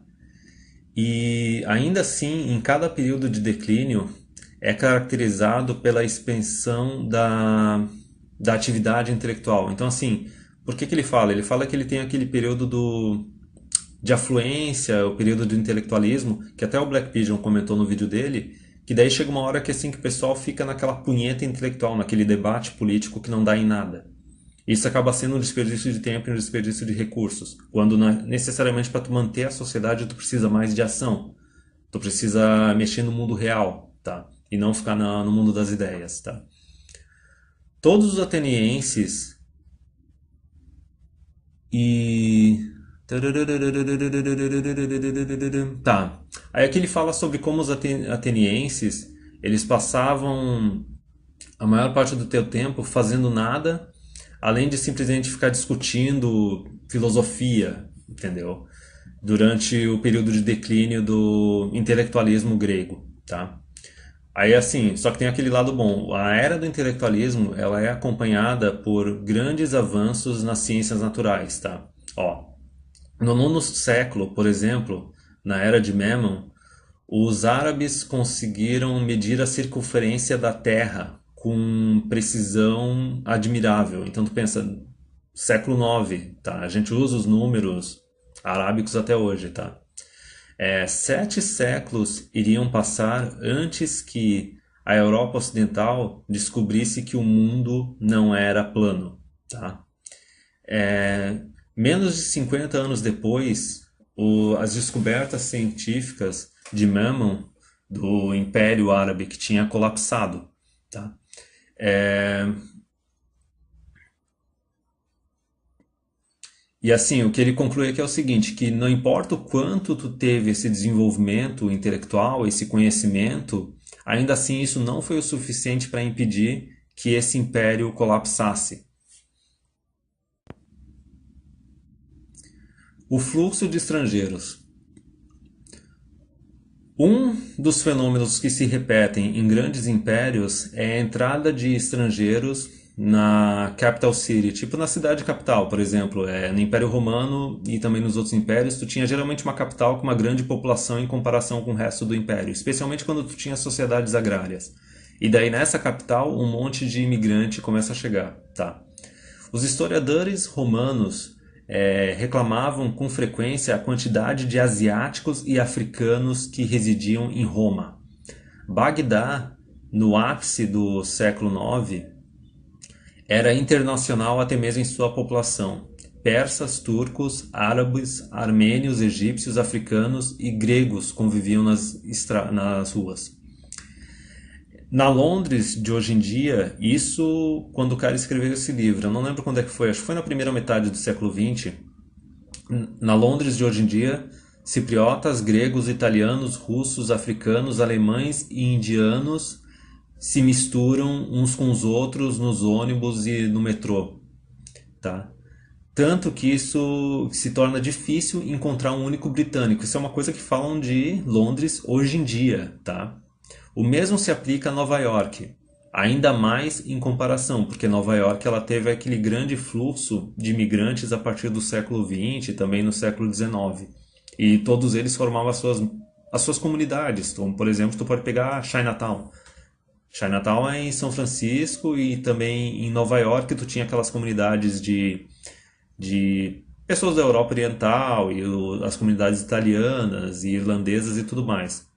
E ainda assim, em cada período de declínio, é caracterizado pela expansão da atividade intelectual. Então, assim, por que ele fala? Ele fala que ele tem aquele período de afluência, o período do intelectualismo, que até o Black Pigeon comentou no vídeo dele, que daí chega uma hora que assim que o pessoal fica naquela punheta intelectual, naquele debate político que não dá em nada. Isso acaba sendo um desperdício de tempo e um desperdício de recursos, quando necessariamente para tu manter a sociedade tu precisa mais de ação. Tu precisa mexer no mundo real, tá? E não ficar no mundo das ideias, tá? Todos os atenienses e tá. Aí aqui ele fala sobre como os atenienses, eles passavam a maior parte do teu tempo fazendo nada, além de simplesmente ficar discutindo filosofia, entendeu? Durante o período de declínio do intelectualismo grego, tá? Aí assim, só que tem aquele lado bom. A era do intelectualismo, ela é acompanhada por grandes avanços nas ciências naturais, tá? Ó, no nono século, por exemplo, na era de Memnon, os árabes conseguiram medir a circunferência da Terra com precisão admirável. Então tu pensa, século IX, tá? A gente usa os números arábicos até hoje, tá? 7 séculos iriam passar antes que a Europa Ocidental descobrisse que o mundo não era plano, tá? Menos de 50 anos depois, as descobertas científicas de Mammon, do Império Árabe, que tinha colapsado, tá? E assim, o que ele conclui aqui é o seguinte, que não importa o quanto tu teve esse desenvolvimento intelectual, esse conhecimento, ainda assim isso não foi o suficiente para impedir que esse império colapsasse. O fluxo de estrangeiros. Um dos fenômenos que se repetem em grandes impérios é a entrada de estrangeiros na capital city, tipo na cidade capital, por exemplo, no Império Romano e também nos outros impérios, tu tinha geralmente uma capital com uma grande população em comparação com o resto do império, especialmente quando tu tinha sociedades agrárias. E daí nessa capital um monte de imigrante começa a chegar, tá? Os historiadores romanos reclamavam com frequência a quantidade de asiáticos e africanos que residiam em Roma. Bagdá, no ápice do século IX, era internacional até mesmo em sua população. Persas, turcos, árabes, armênios, egípcios, africanos e gregos conviviam nas ruas. Na Londres de hoje em dia, isso quando o cara escreveu esse livro, eu não lembro quando é que foi, acho que foi na primeira metade do século XX. Na Londres de hoje em dia, cipriotas, gregos, italianos, russos, africanos, alemães e indianos se misturam uns com os outros nos ônibus e no metrô, tá? Tanto que isso se torna difícil encontrar um único britânico. Isso é uma coisa que falam de Londres hoje em dia, tá? O mesmo se aplica a Nova York, ainda mais em comparação, porque Nova York ela teve aquele grande fluxo de imigrantes a partir do século XX e também no século XIX. E todos eles formavam as suas comunidades. Então, por exemplo, tu pode pegar Chinatown. Chinatown é em São Francisco e também em Nova York tu tinha aquelas comunidades de pessoas da Europa Oriental e as comunidades italianas e irlandesas e tudo mais.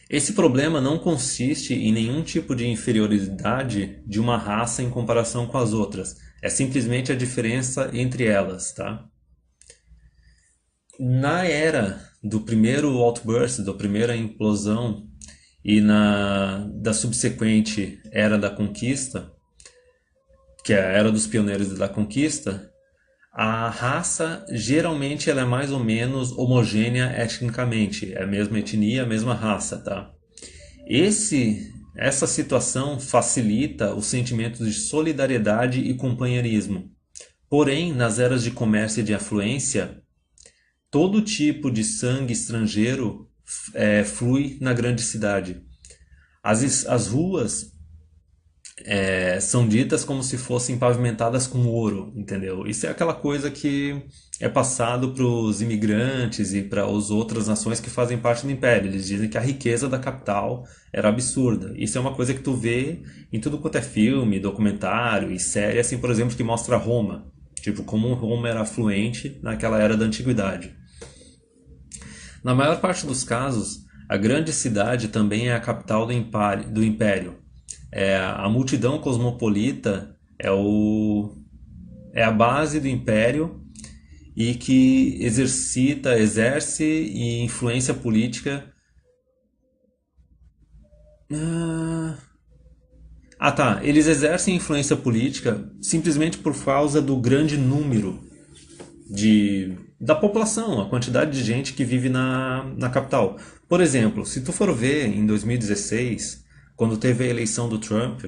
Esse problema não consiste em nenhum tipo de inferioridade de uma raça em comparação com as outras. É simplesmente a diferença entre elas, tá? Na era do primeiro outburst, da primeira implosão e da subsequente era da conquista, que é a era dos pioneiros da conquista, a raça geralmente ela é mais ou menos homogênea etnicamente, é a mesma etnia, a mesma raça, tá? Essa situação facilita o sentimento de solidariedade e companheirismo. Porém, nas eras de comércio e de afluência, todo tipo de sangue estrangeiro flui na grande cidade. As ruas são ditas como se fossem pavimentadas com ouro, entendeu? Isso é aquela coisa que é passado para os imigrantes e para as outras nações que fazem parte do império. Eles dizem que a riqueza da capital era absurda. Isso é uma coisa que tu vê em tudo quanto é filme, documentário e série, assim, por exemplo, que mostra Roma. Tipo, como Roma era afluente naquela era da antiguidade. Na maior parte dos casos, a grande cidade também é a capital do império. A multidão cosmopolita é a base do império e que exerce e influência política. Tá. Eles exercem influência política simplesmente por causa do grande número da população, a quantidade de gente que vive na capital. Por exemplo, se tu for ver em 2016, quando teve a eleição do Trump,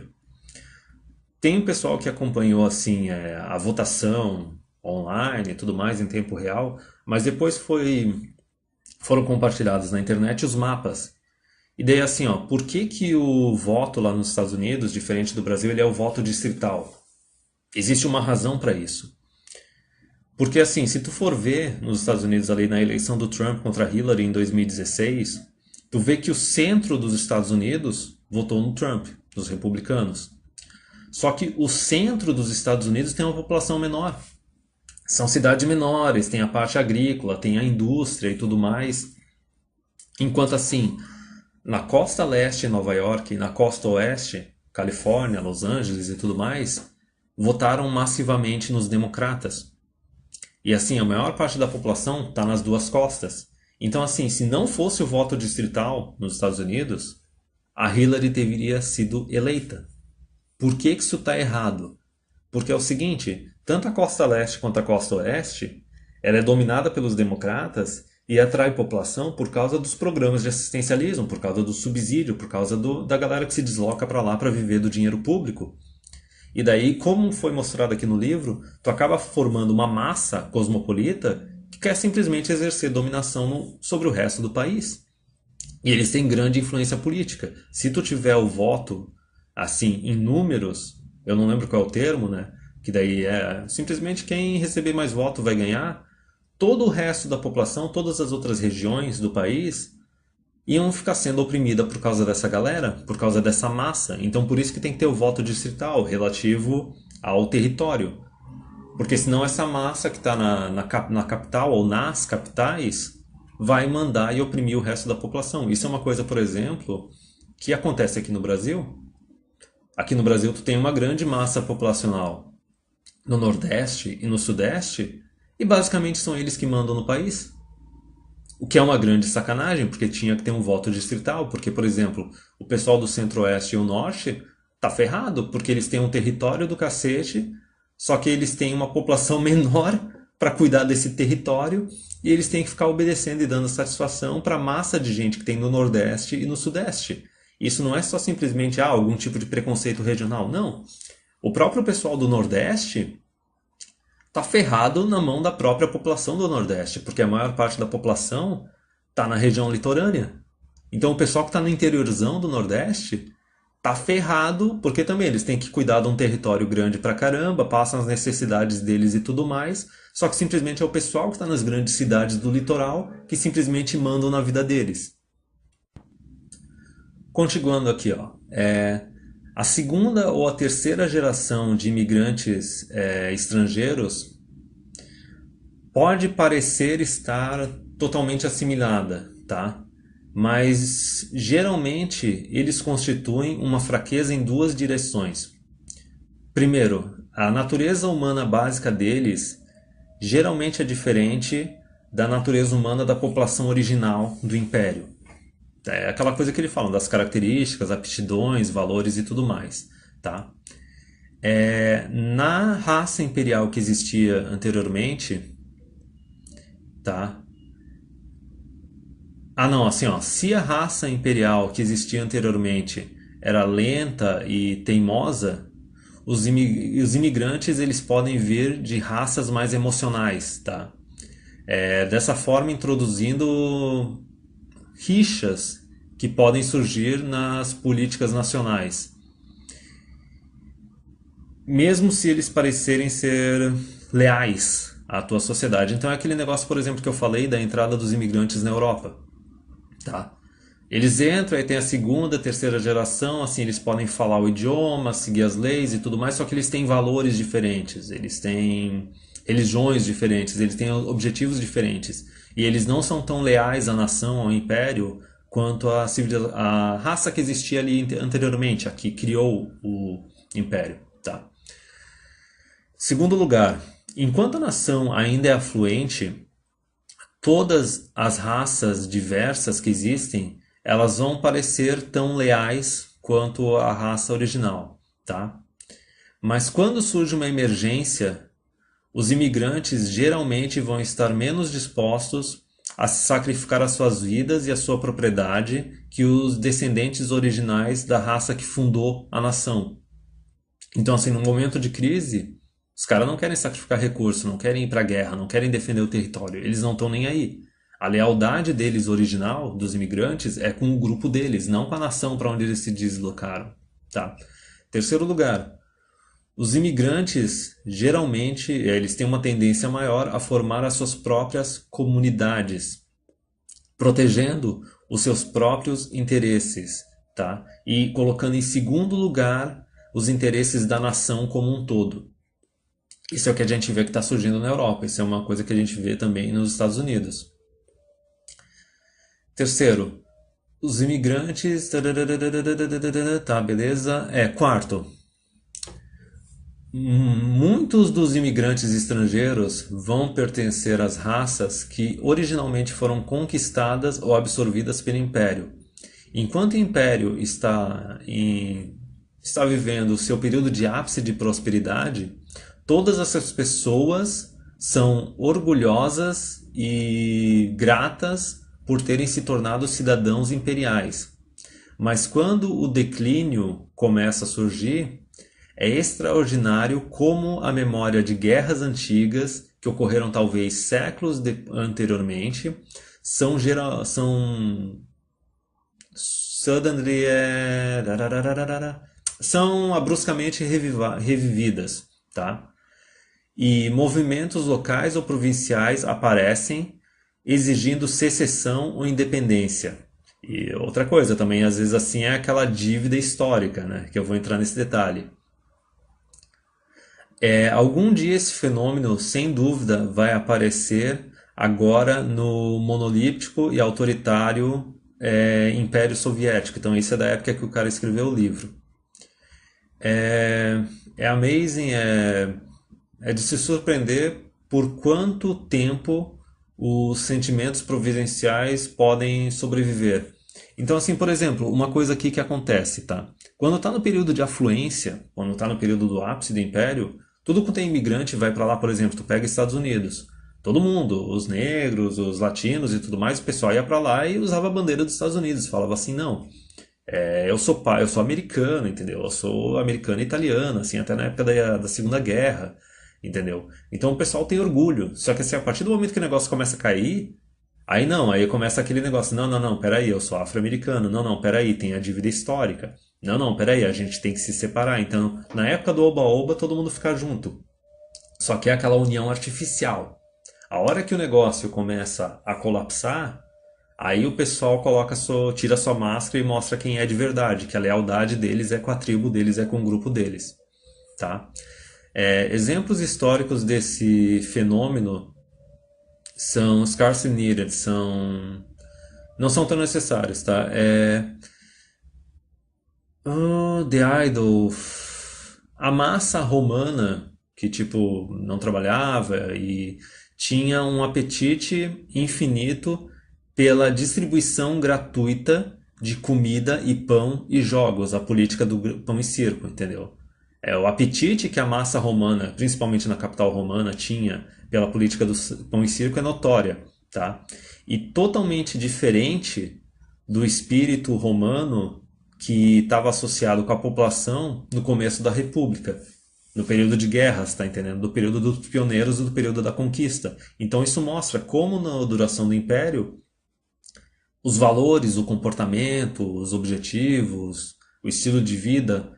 tem um pessoal que acompanhou assim a votação online e tudo mais em tempo real, mas depois foram compartilhados na internet os mapas. E daí assim, ó, por que o voto lá nos Estados Unidos, diferente do Brasil, ele é o voto distrital? Existe uma razão para isso. Porque assim, se tu for ver nos Estados Unidos ali na eleição do Trump contra Hillary em 2016, tu vê que o centro dos Estados Unidos votou no Trump, dos republicanos. Só que o centro dos Estados Unidos tem uma população menor. São cidades menores, tem a parte agrícola, tem a indústria e tudo mais. Enquanto assim, na costa leste, Nova York, e na costa oeste, Califórnia, Los Angeles e tudo mais, votaram massivamente nos democratas. E assim, a maior parte da população está nas duas costas. Então assim, se não fosse o voto distrital nos Estados Unidos, a Hillary teria sido eleita. Por que isso está errado? Porque é o seguinte, tanto a costa leste quanto a costa oeste, ela é dominada pelos democratas e atrai população por causa dos programas de assistencialismo, por causa do subsídio, por causa da galera que se desloca para lá para viver do dinheiro público. E daí, como foi mostrado aqui no livro, tu acaba formando uma massa cosmopolita que quer simplesmente exercer dominação sobre o resto do país. E eles têm grande influência política. Se tu tiver o voto, assim, em números, eu não lembro qual é o termo, né? Que daí é simplesmente quem receber mais voto vai ganhar. Todo o resto da população, todas as outras regiões do país, iam ficar sendo oprimida por causa dessa galera, por causa dessa massa. Então por isso que tem que ter o voto distrital relativo ao território. Porque senão essa massa que está na capital ou nas capitais vai mandar e oprimir o resto da população. Isso é uma coisa, por exemplo, que acontece aqui no Brasil. Aqui no Brasil tu tem uma grande massa populacional no Nordeste e no Sudeste, e basicamente são eles que mandam no país. O que é uma grande sacanagem, porque tinha que ter um voto distrital, porque, por exemplo, o pessoal do Centro-Oeste e o Norte tá ferrado, porque eles têm um território do cacete, só que eles têm uma população menor para cuidar desse território, e eles têm que ficar obedecendo e dando satisfação para a massa de gente que tem no Nordeste e no Sudeste. Isso não é só simplesmente algum tipo de preconceito regional, não. O próprio pessoal do Nordeste tá ferrado na mão da própria população do Nordeste, porque a maior parte da população tá na região litorânea. Então o pessoal que tá no interiorzão do Nordeste tá ferrado, porque também eles têm que cuidar de um território grande pra caramba, passam as necessidades deles e tudo mais, só que simplesmente é o pessoal que está nas grandes cidades do litoral que simplesmente mandam na vida deles. Continuando aqui, ó, a segunda ou a terceira geração de imigrantes estrangeiros pode parecer estar totalmente assimilada, tá? Mas geralmente eles constituem uma fraqueza em duas direções. Primeiro, a natureza humana básica deles geralmente é diferente da natureza humana da população original do Império. É aquela coisa que eles falam das características, aptidões, valores e tudo mais, tá? Na raça imperial que existia anteriormente, tá? Ah, não, assim, ó, se a raça imperial que existia anteriormente era lenta e teimosa, os imigrantes eles podem vir de raças mais emocionais, tá? Dessa forma, introduzindo rixas que podem surgir nas políticas nacionais, mesmo se eles parecerem ser leais à tua sociedade. Então é aquele negócio, por exemplo, que eu falei da entrada dos imigrantes na Europa, tá? Eles entram, aí tem a segunda, terceira geração, assim, eles podem falar o idioma, seguir as leis e tudo mais, só que eles têm valores diferentes, eles têm religiões diferentes, eles têm objetivos diferentes. E eles não são tão leais à nação, ao império, quanto a raça que existia ali anteriormente, a que criou o império, tá? Segundo lugar, enquanto a nação ainda é afluente, todas as raças diversas que existem, elas vão parecer tão leais quanto a raça original, tá? Mas quando surge uma emergência, os imigrantes geralmente vão estar menos dispostos a sacrificar as suas vidas e a sua propriedade que os descendentes originais da raça que fundou a nação. Então, assim, no momento de crise, os caras não querem sacrificar recursos, não querem ir para a guerra, não querem defender o território, eles não estão nem aí. A lealdade deles original, dos imigrantes, é com o grupo deles, não com a nação para onde eles se deslocaram, tá? Terceiro lugar, os imigrantes, geralmente, eles têm uma tendência maior a formar as suas próprias comunidades, protegendo os seus próprios interesses, tá? E colocando em segundo lugar os interesses da nação como um todo. Isso é o que a gente vê que está surgindo na Europa, isso é uma coisa que a gente vê também nos Estados Unidos. Terceiro, os imigrantes... Tá, beleza? Quarto, muitos dos imigrantes estrangeiros vão pertencer às raças que originalmente foram conquistadas ou absorvidas pelo Império. Enquanto o Império está vivendo o seu período de ápice de prosperidade, todas essas pessoas são orgulhosas e gratas por terem se tornado cidadãos imperiais. Mas quando o declínio começa a surgir, É extraordinário como a memória de guerras antigas, que ocorreram talvez anteriormente, são suddenly são bruscamente revividas, tá? E movimentos locais ou provinciais aparecem exigindo secessão ou independência. E outra coisa também, às vezes assim, é aquela dívida histórica, né? Que eu vou entrar nesse detalhe. Algum dia esse fenômeno, sem dúvida, vai aparecer agora no monolítico e autoritário Império Soviético. Então, isso é da época que o cara escreveu o livro. É amazing, é de se surpreender por quanto tempo os sentimentos providenciais podem sobreviver. Então, assim, por exemplo, uma coisa aqui que acontece, tá? Quando está no período de afluência, quando está no período do ápice do império, tudo quanto é imigrante vai para lá, por exemplo, tu pega Estados Unidos. Todo mundo, os negros, os latinos e tudo mais, o pessoal ia para lá e usava a bandeira dos Estados Unidos. Falava assim, não, eu sou americano, entendeu? Eu sou americano e italiano, assim, até na época da Segunda Guerra, entendeu? Então o pessoal tem orgulho. Só que assim, a partir do momento que o negócio começa a cair, aí não, aí começa aquele negócio, não, não, não, peraí, eu sou afro-americano, não, não, peraí, tem a dívida histórica. Não, não, peraí, a gente tem que se separar. Então, na época do Oba-Oba, todo mundo fica junto. Só que é aquela união artificial. A hora que o negócio começa a colapsar, aí o pessoal tira sua máscara e mostra quem é de verdade, que a lealdade deles é com a tribo deles, é com o grupo deles, tá? Exemplos históricos desse fenômeno são scarcely needed, não são tão necessários, tá? The Idol, a massa romana que tipo não trabalhava e tinha um apetite infinito pela distribuição gratuita de comida e pão e jogos, a política do pão e circo, entendeu? O apetite que a massa romana, principalmente na capital romana, tinha pela política do pão e circo é notória, tá? E totalmente diferente do espírito romano que estava associado com a população no começo da República, no período de guerras, tá entendendo? Do período dos pioneiros e do período da conquista. Então isso mostra como na duração do Império os valores, o comportamento, os objetivos, o estilo de vida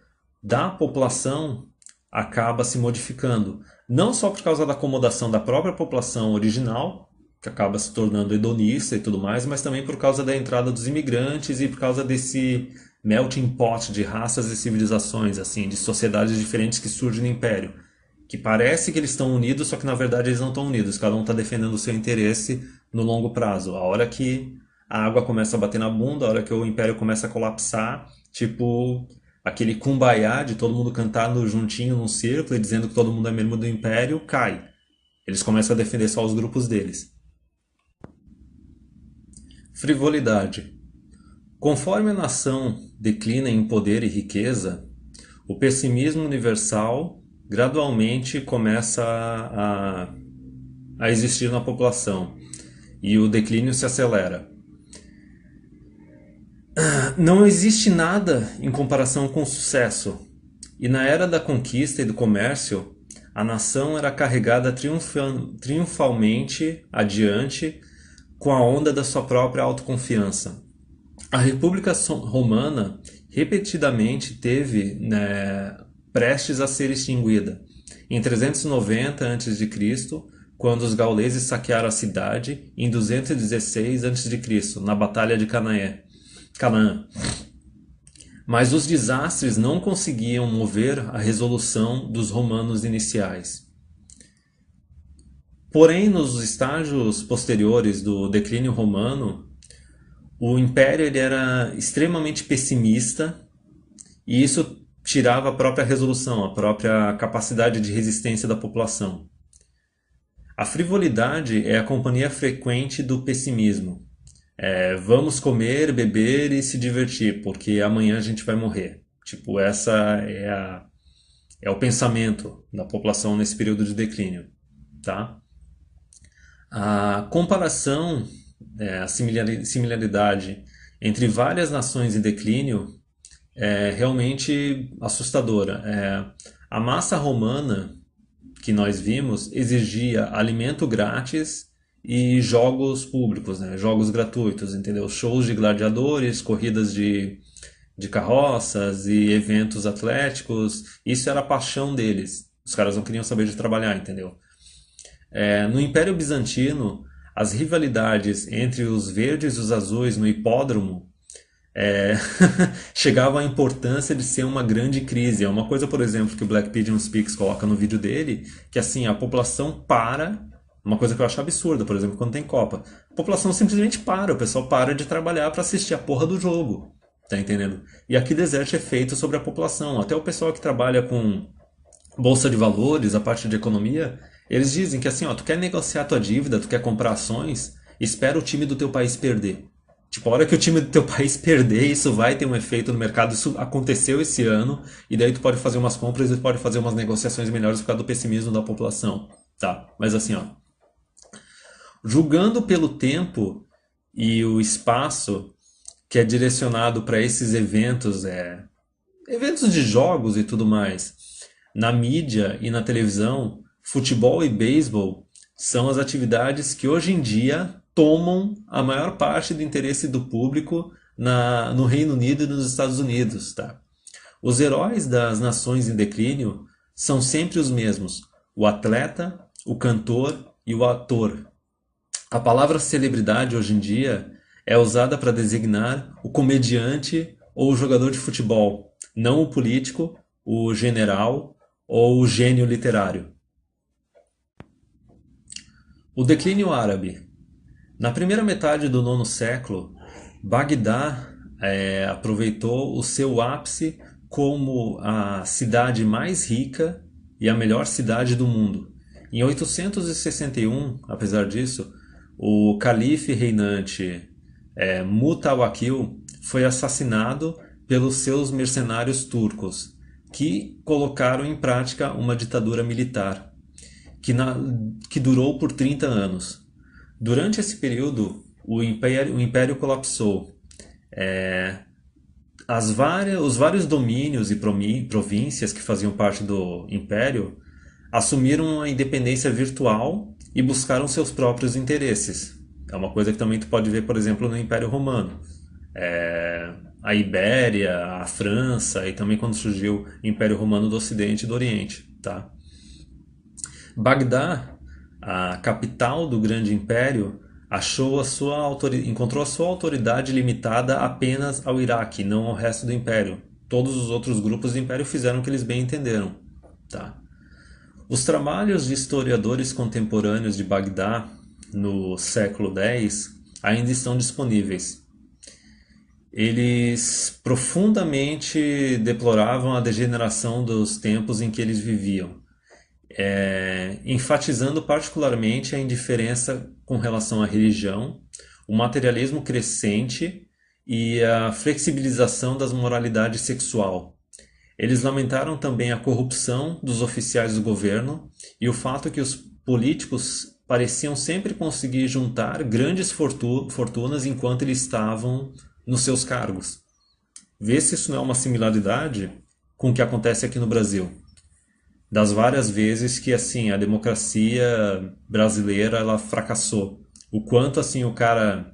da população acaba se modificando. Não só por causa da acomodação da própria população original, que acaba se tornando hedonista e tudo mais, mas também por causa da entrada dos imigrantes e por causa desse melting pot de raças e civilizações, assim, de sociedades diferentes que surgem no Império. Que parece que eles estão unidos, só que na verdade eles não estão unidos. Cada um está defendendo o seu interesse no longo prazo. A hora que a água começa a bater na bunda, a hora que o Império começa a colapsar, tipo aquele kumbaya de todo mundo cantando juntinho num círculo e dizendo que todo mundo é membro do Império, cai. Eles começam a defender só os grupos deles. Frivolidade. Conforme a nação declina em poder e riqueza, o pessimismo universal gradualmente começa a existir na população e o declínio se acelera. Não existe nada em comparação com o sucesso, e na era da conquista e do comércio, a nação era carregada triunfalmente adiante com a onda da sua própria autoconfiança. A República Romana repetidamente teve, né, prestes a ser extinguida. Em 390 a.C., quando os gauleses saquearam a cidade, em 216 a.C., na Batalha de Canaã. Mas os desastres não conseguiam mover a resolução dos romanos iniciais. Porém, nos estágios posteriores do declínio romano, o império ele era extremamente pessimista e isso tirava a própria resolução, a própria capacidade de resistência da população. A frivolidade é a companhia frequente do pessimismo. Vamos comer, beber e se divertir, porque amanhã a gente vai morrer. Tipo, essa é o pensamento da população nesse período de declínio, tá? A comparação, a similaridade entre várias nações em declínio é realmente assustadora. A massa romana que nós vimos exigia alimento grátis e jogos públicos, né? Jogos gratuitos, entendeu? Shows de gladiadores, corridas de carroças e eventos atléticos. Isso era a paixão deles. Os caras não queriam saber de trabalhar, entendeu? No Império Bizantino, as rivalidades entre os verdes e os azuis no hipódromo é, chegava à importância de ser uma grande crise. É uma coisa, por exemplo, que o Black Pigeon Speaks coloca no vídeo dele, que assim, a população para, uma coisa que eu acho absurda, por exemplo, quando tem Copa. A população simplesmente para, o pessoal para de trabalhar para assistir a porra do jogo. Tá entendendo? E aqui exerce efeito sobre a população. Até o pessoal que trabalha com bolsa de valores, a parte de economia, eles dizem que assim, ó, tu quer negociar tua dívida, tu quer comprar ações, espera o time do teu país perder. Tipo, a hora que o time do teu país perder, isso vai ter um efeito no mercado. Isso aconteceu esse ano, e daí tu pode fazer umas compras e tu pode fazer umas negociações melhores por causa do pessimismo da população. Tá, mas assim, ó, julgando pelo tempo e o espaço que é direcionado para esses eventos, eventos de jogos e tudo mais, na mídia e na televisão, futebol e beisebol são as atividades que hoje em dia tomam a maior parte do interesse do público no Reino Unido e nos Estados Unidos, tá? Os heróis das nações em declínio são sempre os mesmos: o atleta, o cantor e o ator. A palavra celebridade hoje em dia é usada para designar o comediante ou o jogador de futebol, não o político, o general ou o gênio literário. O declínio árabe. Na primeira metade do nono século, Bagdá aproveitou o seu ápice como a cidade mais rica e a melhor cidade do mundo. Em 861, apesar disso, o calife reinante Mutawakil foi assassinado pelos seus mercenários turcos, que colocaram em prática uma ditadura militar que durou por 30 anos. Durante esse período, o império colapsou. Os vários domínios e províncias que faziam parte do império assumiram a independência virtual e buscaram seus próprios interesses. É uma coisa que também tu pode ver, por exemplo, no Império Romano. A Ibéria, a França e também quando surgiu o Império Romano do Ocidente e do Oriente, tá? Bagdá, a capital do grande império, encontrou a sua autoridade limitada apenas ao Iraque, não ao resto do império. Todos os outros grupos do império fizeram o que eles bem entenderam. Tá? Os trabalhos de historiadores contemporâneos de Bagdá no século X ainda estão disponíveis. Eles profundamente deploravam a degeneração dos tempos em que eles viviam, enfatizando particularmente a indiferença com relação à religião, o materialismo crescente e a flexibilização das moralidades sexual. Eles lamentaram também a corrupção dos oficiais do governo e o fato que os políticos pareciam sempre conseguir juntar grandes fortunas enquanto eles estavam nos seus cargos. Vê se isso não é uma similaridade com o que acontece aqui no Brasil. Das várias vezes que assim a democracia brasileira ela fracassou. O quanto assim o cara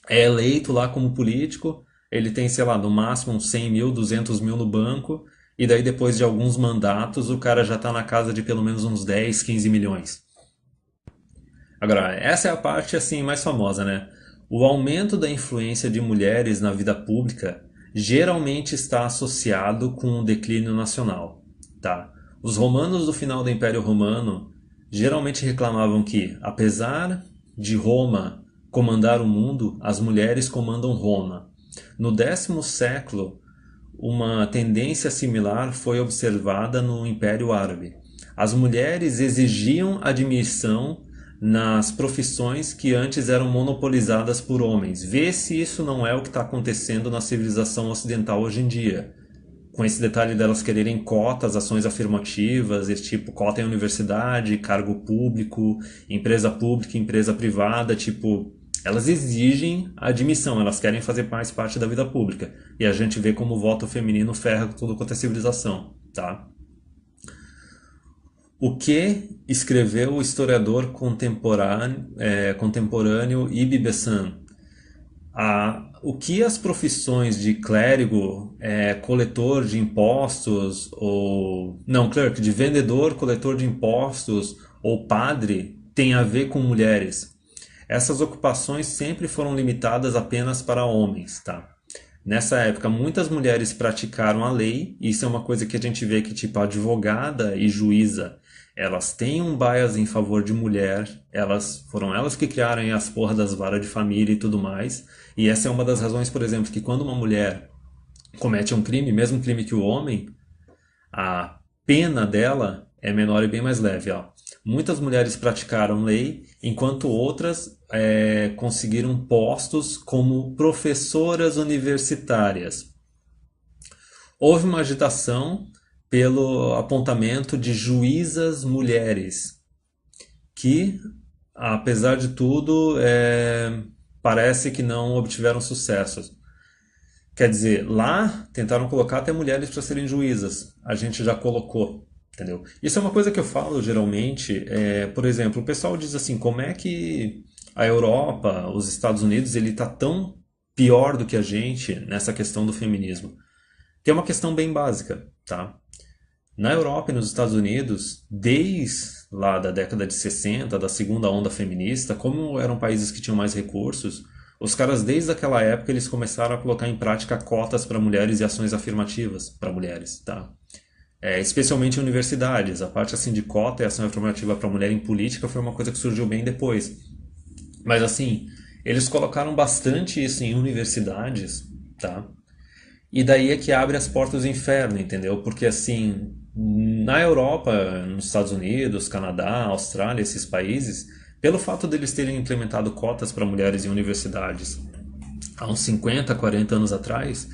é eleito lá como político, ele tem, sei lá, no máximo uns 100 mil, 200 mil no banco, e daí depois de alguns mandatos o cara já está na casa de pelo menos uns 10, 15 milhões. Agora, essa é a parte assim mais famosa, né? O aumento da influência de mulheres na vida pública geralmente está associado com o declínio nacional, tá? Os romanos do final do Império Romano geralmente reclamavam que, apesar de Roma comandar o mundo, as mulheres comandam Roma. No 10º século, uma tendência similar foi observada no Império Árabe. As mulheres exigiam admissão nas profissões que antes eram monopolizadas por homens. Vê se isso não é o que está acontecendo na civilização ocidental hoje em dia. Com esse detalhe delas quererem cotas, ações afirmativas, esse tipo cota em universidade, cargo público, empresa pública, empresa privada, tipo, Elas exigem a admissão, elas querem fazer mais parte da vida pública. E a gente vê como o voto feminino ferra tudo quanto é civilização, tá? O que escreveu o historiador contemporâneo Ibn Bessan? O que as profissões de clérigo, coletor de impostos, ou. Não, clerk, de vendedor, coletor de impostos, ou padre, tem a ver com mulheres? Essas ocupações sempre foram limitadas apenas para homens, tá? Nessa época, muitas mulheres praticaram a lei, e isso é uma coisa que a gente vê que, tipo, a advogada e juíza, elas têm um bias em favor de mulher, foram elas que criaram as porra das varas de família e tudo mais, e essa é uma das razões, por exemplo, que quando uma mulher comete um crime, mesmo crime que o homem, a pena dela é menor e bem mais leve, ó. Muitas mulheres praticaram lei, enquanto outras conseguiram postos como professoras universitárias. Houve uma agitação pelo apontamento de juízas mulheres, que, apesar de tudo, parece que não obtiveram sucesso. Quer dizer, lá tentaram colocar até mulheres para serem juízas. A gente já colocou, entendeu? Isso é uma coisa que eu falo geralmente. Por exemplo, o pessoal diz assim, como é que a Europa, os Estados Unidos, ele está tão pior do que a gente nessa questão do feminismo? Tem uma questão bem básica, tá? Na Europa e nos Estados Unidos, desde lá da década de 60, da segunda onda feminista, como eram países que tinham mais recursos, os caras desde aquela época eles começaram a colocar em prática cotas para mulheres e ações afirmativas para mulheres, tá? Especialmente em universidades. A parte assim de cota e ação afirmativa para mulher em política foi uma coisa que surgiu bem depois. Mas assim, eles colocaram bastante isso em universidades, tá? E daí é que abre as portas do inferno, entendeu? Porque assim, na Europa, nos Estados Unidos, Canadá, Austrália, esses países, pelo fato deles terem implementado cotas para mulheres em universidades há uns 50, 40 anos atrás,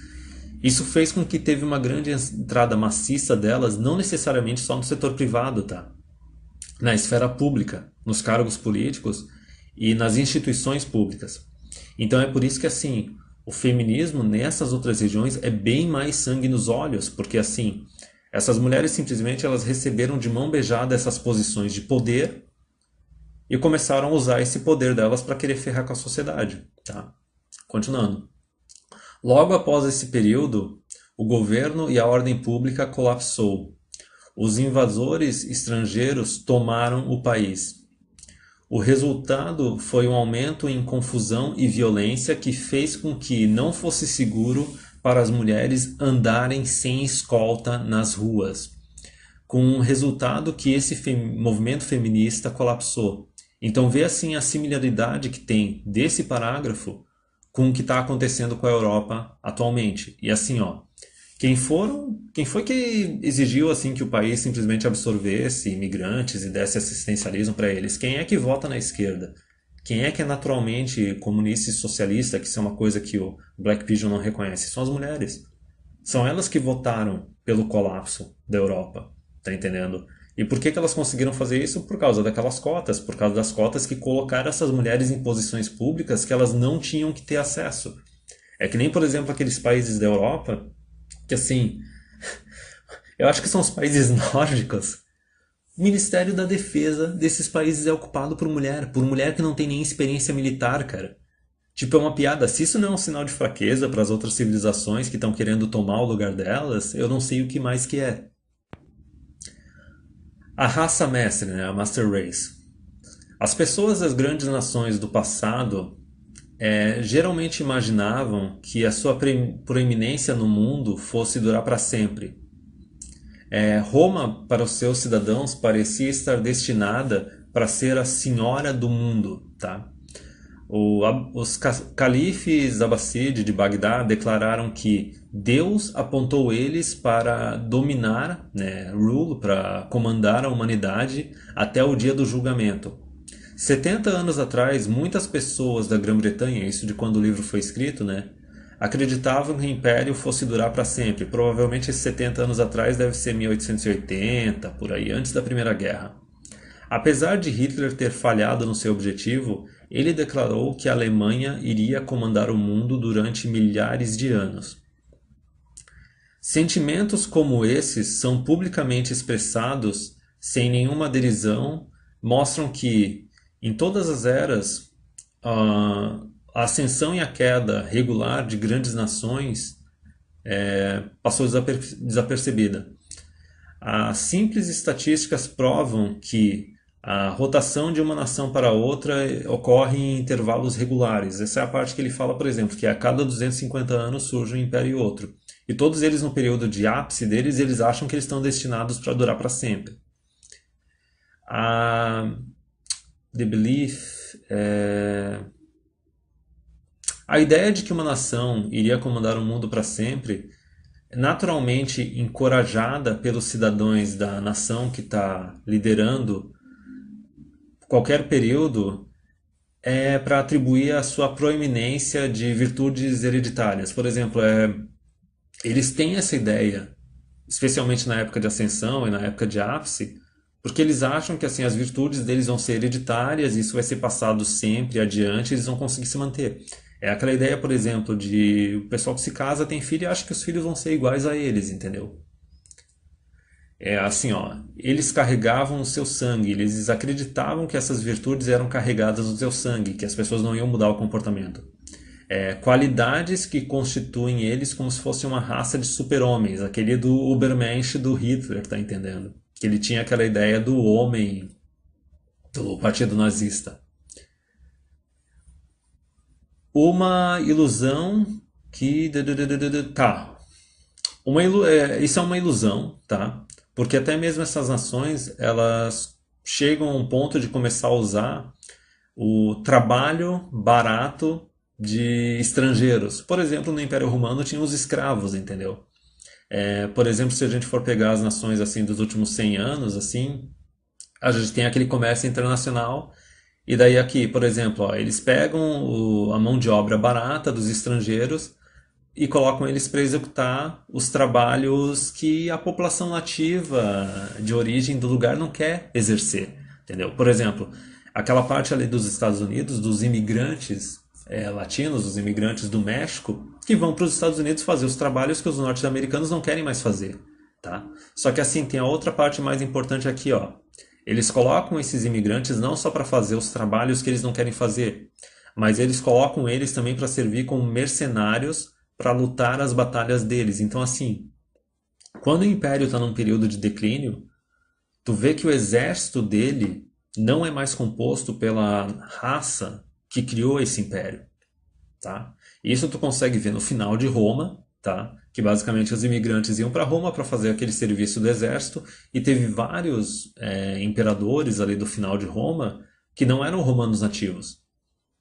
isso fez com que teve uma grande entrada maciça delas, não necessariamente só no setor privado, tá? Na esfera pública, nos cargos políticos e nas instituições públicas. Então é por isso que assim, o feminismo nessas outras regiões é bem mais sangue nos olhos, porque assim, essas mulheres simplesmente elas receberam de mão beijada essas posições de poder e começaram a usar esse poder delas para querer ferrar com a sociedade, tá? Continuando. Logo após esse período, o governo e a ordem pública colapsou. Os invasores estrangeiros tomaram o país. O resultado foi um aumento em confusão e violência que fez com que não fosse seguro para as mulheres andarem sem escolta nas ruas, com o resultado que esse movimento feminista colapsou. Então vê assim a similaridade que tem desse parágrafo com o que está acontecendo com a Europa atualmente. E assim, ó, quem foi que exigiu assim que o país simplesmente absorvesse imigrantes e desse assistencialismo para eles? Quem é que vota na esquerda? Quem é que é naturalmente comunista e socialista, que isso é uma coisa que o Black Pigeon não reconhece? São as mulheres. São elas que votaram pelo colapso da Europa, tá entendendo? E por que elas conseguiram fazer isso? Por causa daquelas cotas, por causa das cotas que colocaram essas mulheres em posições públicas que elas não tinham que ter acesso. É que nem, por exemplo, aqueles países da Europa, que assim, eu acho que são os países nórdicos. O Ministério da Defesa desses países é ocupado por mulher que não tem nem experiência militar, cara. Tipo, é uma piada. Se isso não é um sinal de fraqueza para as outras civilizações que estão querendo tomar o lugar delas, eu não sei o que mais que é. A raça mestre, né? A Master Race. As pessoas das grandes nações do passado geralmente imaginavam que a sua proeminência no mundo fosse durar para sempre. Roma, para os seus cidadãos, parecia estar destinada para ser a senhora do mundo, tá? Os califes Abbasside de Bagdá declararam que Deus apontou eles para dominar, né, rule, para comandar a humanidade até o dia do julgamento. 70 anos atrás, muitas pessoas da Grã-Bretanha, isso de quando o livro foi escrito, né, acreditavam que o Império fosse durar para sempre. Provavelmente esses 70 anos atrás deve ser 1880, por aí, antes da Primeira Guerra. Apesar de Hitler ter falhado no seu objetivo, ele declarou que a Alemanha iria comandar o mundo durante milhares de anos. Sentimentos como esses são publicamente expressados sem nenhuma derisão, mostram que, em todas as eras, a ascensão e a queda regular de grandes nações passou desapercebida. As simples estatísticas provam que a rotação de uma nação para outra ocorre em intervalos regulares. Essa é a parte que ele fala, por exemplo, que a cada 250 anos surge um império e outro. E todos eles, no período de ápice deles, eles acham que eles estão destinados para durar para sempre. The Belief... A ideia de que uma nação iria comandar o mundo para sempre, naturalmente encorajada pelos cidadãos da nação que está liderando qualquer período, é para atribuir a sua proeminência de virtudes hereditárias. Por exemplo, eles têm essa ideia, especialmente na época de ascensão e na época de ápice, porque eles acham que assim, as virtudes deles vão ser hereditárias, isso vai ser passado sempre adiante, eles vão conseguir se manter. É aquela ideia, por exemplo, de o pessoal que se casa, tem filho e acha que os filhos vão ser iguais a eles, entendeu? É assim, ó, eles carregavam o seu sangue, eles acreditavam que essas virtudes eram carregadas no seu sangue, que as pessoas não iam mudar o comportamento. Qualidades que constituem eles como se fosse uma raça de super-homens, aquele do Ubermensch do Hitler, tá entendendo? Que ele tinha aquela ideia do homem do partido nazista. Uma ilusão que... Tá. Isso é uma ilusão, tá? Porque até mesmo essas nações, elas chegam a um ponto de começar a usar o trabalho barato de estrangeiros. Por exemplo, no Império Romano tinha os escravos, entendeu? Por exemplo, se a gente for pegar as nações assim dos últimos 100 anos, assim, a gente tem aquele comércio internacional. E daí aqui, por exemplo, ó, eles pegam a mão de obra barata dos estrangeiros e colocam eles para executar os trabalhos que a população nativa de origem do lugar não quer exercer, entendeu? Por exemplo, aquela parte ali dos Estados Unidos, dos imigrantes latinos, os imigrantes do México, que vão para os Estados Unidos fazer os trabalhos que os norte-americanos não querem mais fazer, tá? Só que assim, tem a outra parte mais importante aqui, ó. Eles colocam esses imigrantes não só para fazer os trabalhos que eles não querem fazer, mas eles colocam eles também para servir como mercenários para lutar as batalhas deles. Então, assim, quando o Império está num período de declínio, tu vê que o exército dele não é mais composto pela raça que criou esse império, tá? Isso tu consegue ver no final de Roma, tá? Que basicamente os imigrantes iam para Roma para fazer aquele serviço do exército e teve vários imperadores ali do final de Roma que não eram romanos nativos.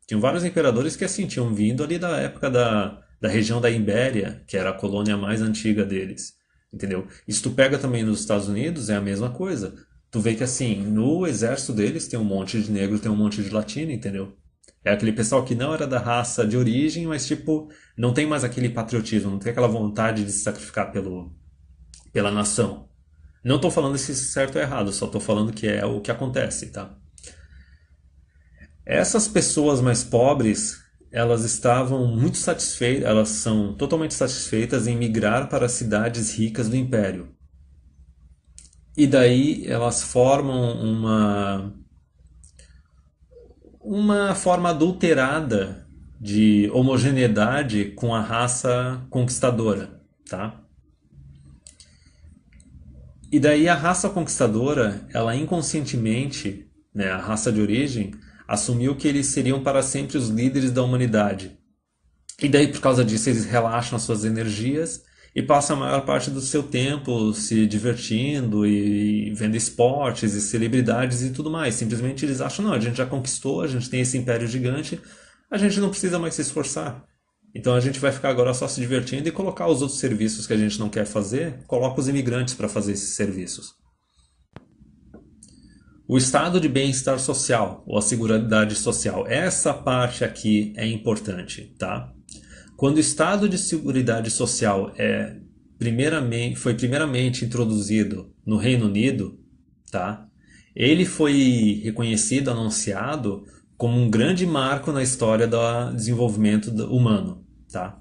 Tinham vários imperadores que assim tinham vindo ali da época da região da Ibéria, que era a colônia mais antiga deles, entendeu? E se tu pega também nos Estados Unidos, é a mesma coisa. Tu vê que assim, no exército deles tem um monte de negro, tem um monte de latino, entendeu? É aquele pessoal que não era da raça de origem, mas tipo, não tem mais aquele patriotismo, não tem aquela vontade de se sacrificar pela nação. Não estou falando se isso é certo ou errado, só estou falando que é o que acontece, tá? Essas pessoas mais pobres, elas estavam muito satisfeitas, elas são totalmente satisfeitas em migrar para as cidades ricas do Império. E daí elas formam uma forma adulterada de homogeneidade com a raça conquistadora, tá? E daí a raça conquistadora, ela inconscientemente, né, a raça de origem, assumiu que eles seriam para sempre os líderes da humanidade. E daí, por causa disso, eles relaxam as suas energias e passam a maior parte do seu tempo se divertindo e vendo esportes e celebridades e tudo mais. Simplesmente eles acham, não, a gente já conquistou, a gente tem esse império gigante, a gente não precisa mais se esforçar. Então a gente vai ficar agora só se divertindo e colocar os outros serviços que a gente não quer fazer, coloca os imigrantes para fazer esses serviços. O estado de bem-estar social, ou a seguridade social, essa parte aqui é importante, tá? Quando o estado de seguridade social foi primeiramente introduzido no Reino Unido, tá? Ele foi reconhecido, anunciado como um grande marco na história do desenvolvimento humano, tá?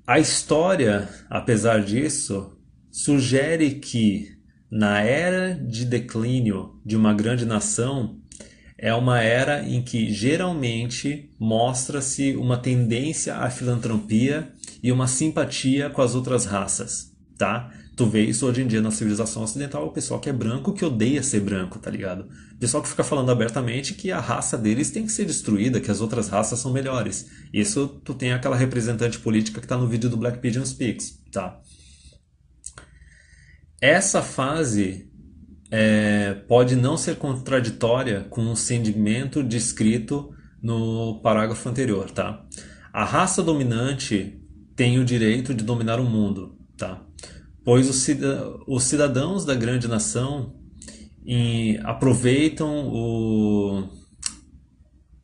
A história, apesar disso, sugere que na era de declínio de uma grande nação é uma era em que geralmente mostra-se uma tendência à filantropia e uma simpatia com as outras raças, tá? Tu vê isso hoje em dia na civilização ocidental, o pessoal que é branco que odeia ser branco, tá ligado? O pessoal que fica falando abertamente que a raça deles tem que ser destruída, que as outras raças são melhores. Isso tu tem aquela representante política que tá no vídeo do Black Pigeon Speaks, tá? Essa fase pode não ser contraditória com o sentimento descrito no parágrafo anterior, tá? A raça dominante tem o direito de dominar o mundo, tá? Pois os cidadãos da grande nação aproveitam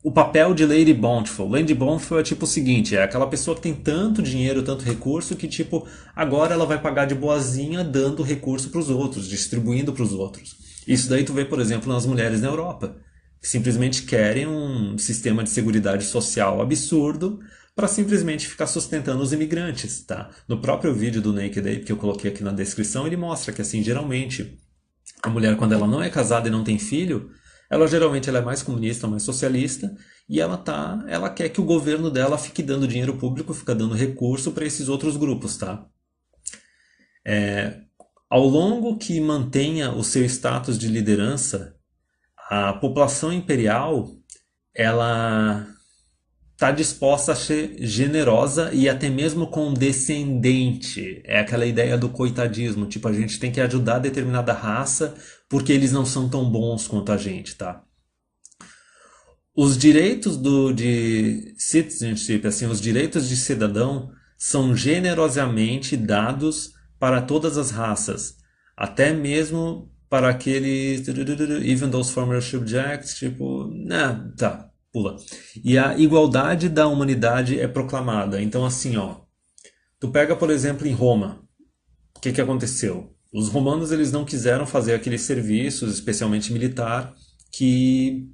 o papel de Lady Bountiful. Lady Bountiful é tipo o seguinte, é aquela pessoa que tem tanto dinheiro, tanto recurso, que tipo, agora ela vai pagar de boazinha dando recurso para os outros, distribuindo para os outros. Isso daí tu vê, por exemplo, nas mulheres na Europa, que simplesmente querem um sistema de seguridade social absurdo para simplesmente ficar sustentando os imigrantes, tá? No próprio vídeo do Naked Ape que eu coloquei aqui na descrição, ele mostra que assim, geralmente, a mulher quando ela não é casada e não tem filho, ela geralmente ela é mais comunista, mais socialista, e ela quer que o governo dela fique dando dinheiro público, fica dando recurso para esses outros grupos, tá? Ao longo que mantenha o seu status de liderança, a população imperial ela está disposta a ser generosa e até mesmo condescendente. É aquela ideia do coitadismo, tipo, a gente tem que ajudar determinada raça porque eles não são tão bons quanto a gente, tá? Os direitos de citizenship, assim, os direitos de cidadão são generosamente dados para todas as raças, até mesmo para aqueles even those former subjects, tipo, né, tá, pula. E a igualdade da humanidade é proclamada. Então, assim, ó, tu pega, por exemplo, em Roma, o que que aconteceu? Os romanos eles não quiseram fazer aqueles serviços, especialmente militar, que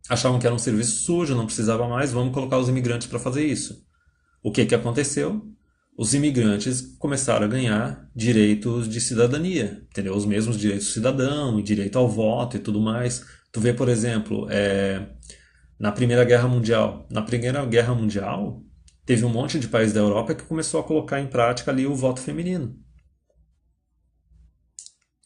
achavam que era um serviço sujo, não precisava mais, vamos colocar os imigrantes para fazer isso. O que que aconteceu? Os imigrantes começaram a ganhar direitos de cidadania, entendeu? Os mesmos direitos do cidadão, e direito ao voto e tudo mais. Tu vê, por exemplo, na Primeira Guerra Mundial. Na Primeira Guerra Mundial, teve um monte de países da Europa que começou a colocar em prática ali o voto feminino.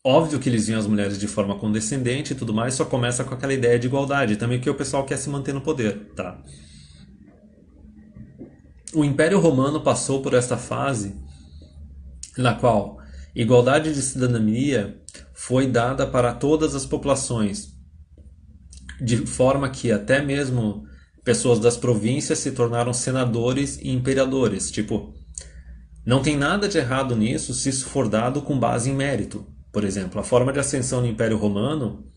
Óbvio que eles viam as mulheres de forma condescendente e tudo mais, só começa com aquela ideia de igualdade, também que o pessoal quer se manter no poder, tá? O Império Romano passou por esta fase na qual igualdade de cidadania foi dada para todas as populações, de forma que até mesmo pessoas das províncias se tornaram senadores e imperadores. Tipo, não tem nada de errado nisso se isso for dado com base em mérito. Por exemplo, a forma de ascensão no Império Romano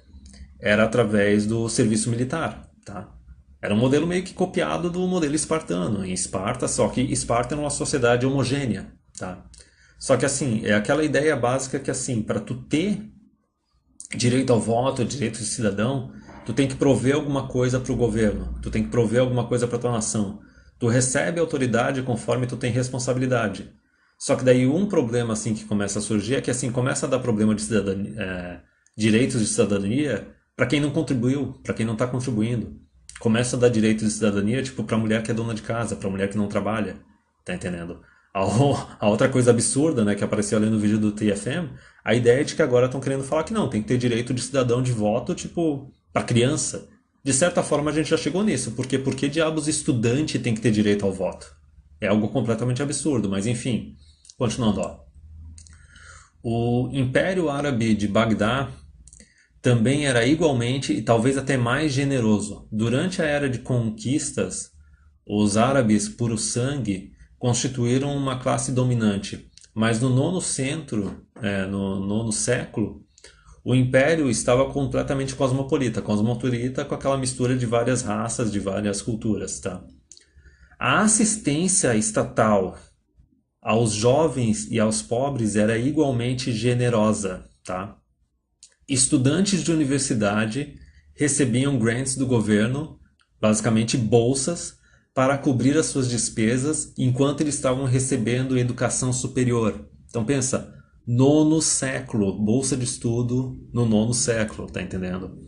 era através do serviço militar, tá? Era um modelo meio que copiado do modelo espartano, em Esparta, só que Esparta era uma sociedade homogênea, tá? Só que assim, é aquela ideia básica que assim, para tu ter direito ao voto, direito de cidadão, tu tem que prover alguma coisa para o governo, tu tem que prover alguma coisa para tua nação. Tu recebe autoridade conforme tu tem responsabilidade. Só que daí um problema assim que começa a surgir é que assim começa a dar problema de cidadania, direitos de cidadania para quem não contribuiu, para quem não está contribuindo. Começa a dar direitos de cidadania tipo para mulher que é dona de casa, para mulher que não trabalha, tá entendendo? A outra coisa absurda, né, que apareceu ali no vídeo do TFM, a ideia é de que agora estão querendo falar que não, tem que ter direito de cidadão de voto, tipo, para criança. De certa forma a gente já chegou nisso, porque por que diabos estudante tem que ter direito ao voto? É algo completamente absurdo, mas enfim, continuando, ó. O Império Árabe de Bagdá também era igualmente e talvez até mais generoso. Durante a era de conquistas, os árabes puro sangue constituíram uma classe dominante, mas no no nono século, o império estava completamente cosmopolita, cosmopolita com aquela mistura de várias raças, de várias culturas, tá? A assistência estatal aos jovens e aos pobres era igualmente generosa, tá? Estudantes de universidade recebiam grants do governo, basicamente bolsas, para cobrir as suas despesas enquanto eles estavam recebendo educação superior. Então pensa, nono século, bolsa de estudo no nono século, tá entendendo?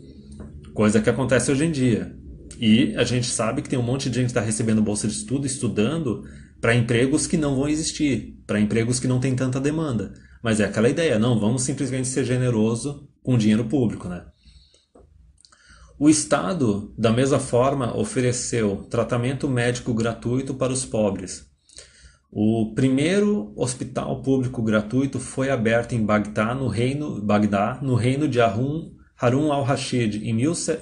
Coisa que acontece hoje em dia. E a gente sabe que tem um monte de gente que está recebendo bolsa de estudo, estudando para empregos que não vão existir, para empregos que não tem tanta demanda. Mas é aquela ideia, não, vamos simplesmente ser generoso com dinheiro público, né? O Estado, da mesma forma, ofereceu tratamento médico gratuito para os pobres. O primeiro hospital público gratuito foi aberto em Bagdá, no reino de Harun al-Rashid,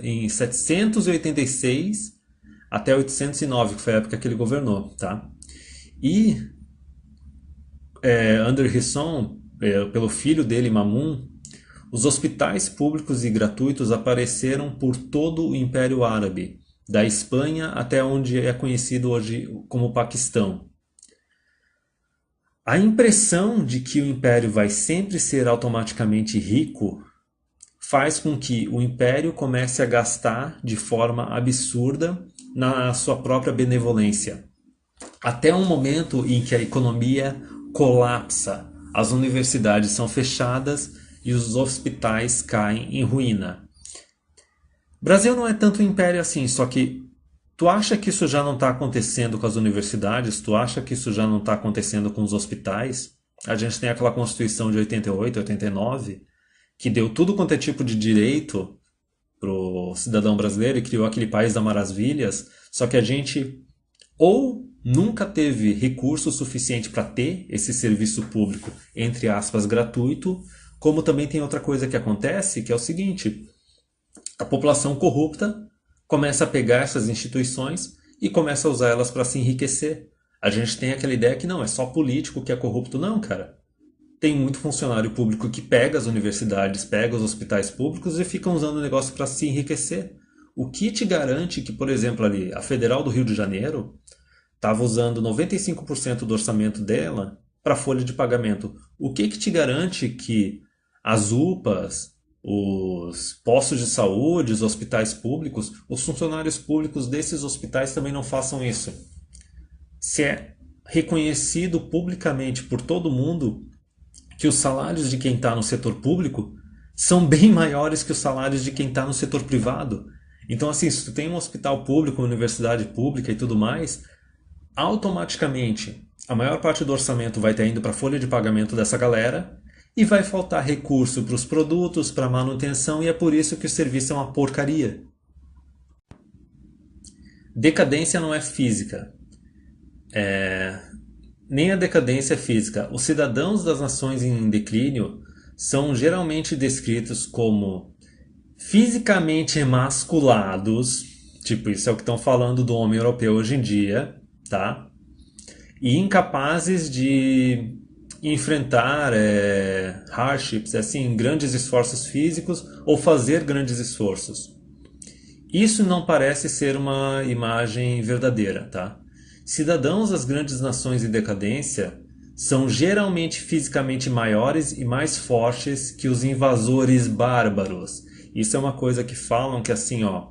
em 786 até 809, que foi a época que ele governou. Tá? E Under Hisson, pelo filho dele, Mamun, os hospitais públicos e gratuitos apareceram por todo o Império Árabe, da Espanha até onde é conhecido hoje como Paquistão. A impressão de que o império vai sempre ser automaticamente rico faz com que o império comece a gastar de forma absurda na sua própria benevolência. Até um momento em que a economia colapsa, as universidades são fechadas e os hospitais caem em ruína. O Brasil não é tanto um império assim, só que tu acha que isso já não está acontecendo com as universidades? Tu acha que isso já não está acontecendo com os hospitais? A gente tem aquela Constituição de 88, 89, que deu tudo quanto é tipo de direito pro cidadão brasileiro e criou aquele país das maravilhas, só que a gente ou nunca teve recurso suficiente para ter esse serviço público, entre aspas, gratuito, como também tem outra coisa que acontece, que é o seguinte, a população corrupta começa a pegar essas instituições e começa a usar elas para se enriquecer. A gente tem aquela ideia que não, é só político que é corrupto. Não, cara. Tem muito funcionário público que pega as universidades, pega os hospitais públicos e fica usando o negócio para se enriquecer. O que te garante que, por exemplo, ali, a Federal do Rio de Janeiro estava usando 95% do orçamento dela para folha de pagamento? O que te garante que as UPAs, os postos de saúde, os hospitais públicos, os funcionários públicos desses hospitais também não façam isso? Se é reconhecido publicamente por todo mundo que os salários de quem está no setor público são bem maiores que os salários de quem está no setor privado. Então, assim, se tu tem um hospital público, uma universidade pública e tudo mais, automaticamente a maior parte do orçamento vai estar indo para a folha de pagamento dessa galera e vai faltar recurso para os produtos, para a manutenção, e é por isso que o serviço é uma porcaria. Decadência não é física. Nem a decadência é física. Os cidadãos das nações em declínio são geralmente descritos como fisicamente emasculados, tipo, isso é o que estão falando do homem europeu hoje em dia, tá? E incapazes de enfrentar hardships, assim, grandes esforços físicos ou fazer grandes esforços. Isso não parece ser uma imagem verdadeira, tá? Cidadãos das grandes nações em decadência são geralmente fisicamente maiores e mais fortes que os invasores bárbaros. Isso é uma coisa que falam que assim, ó,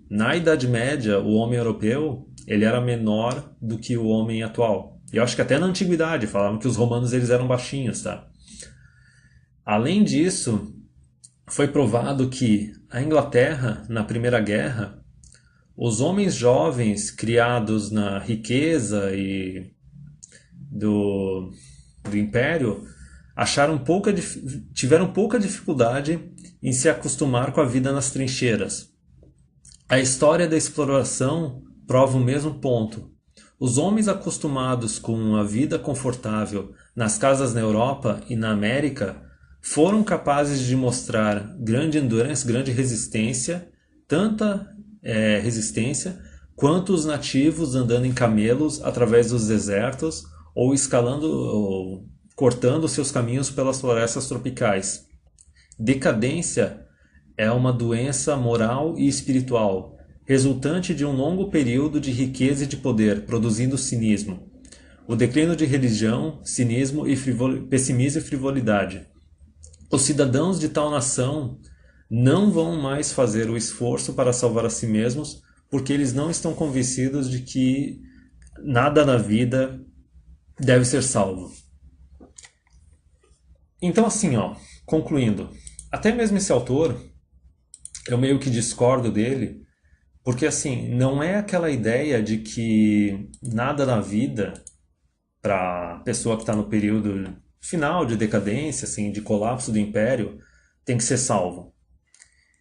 na Idade Média, o homem europeu, ele era menor do que o homem atual. E eu acho que até na Antiguidade falavam que os romanos eles eram baixinhos, tá? Além disso, foi provado que a Inglaterra, na Primeira Guerra, os homens jovens criados na riqueza e do Império tiveram pouca dificuldade em se acostumar com a vida nas trincheiras. A história da exploração prova o mesmo ponto. Os homens acostumados com a vida confortável nas casas na Europa e na América foram capazes de mostrar grande endurance, grande resistência, tanta resistência quanto os nativos andando em camelos através dos desertos ou escalando ou cortando seus caminhos pelas florestas tropicais. Decadência é uma doença moral e espiritual, resultante de um longo período de riqueza e de poder, produzindo cinismo. O declínio de religião, cinismo e pessimismo e frivolidade. Os cidadãos de tal nação não vão mais fazer o esforço para salvar a si mesmos, porque eles não estão convencidos de que nada na vida deve ser salvo. Então, assim, ó, concluindo, até mesmo esse autor, eu meio que discordo dele, porque assim, não é aquela ideia de que nada na vida, para a pessoa que está no período final de decadência, assim, de colapso do império, tem que ser salvo.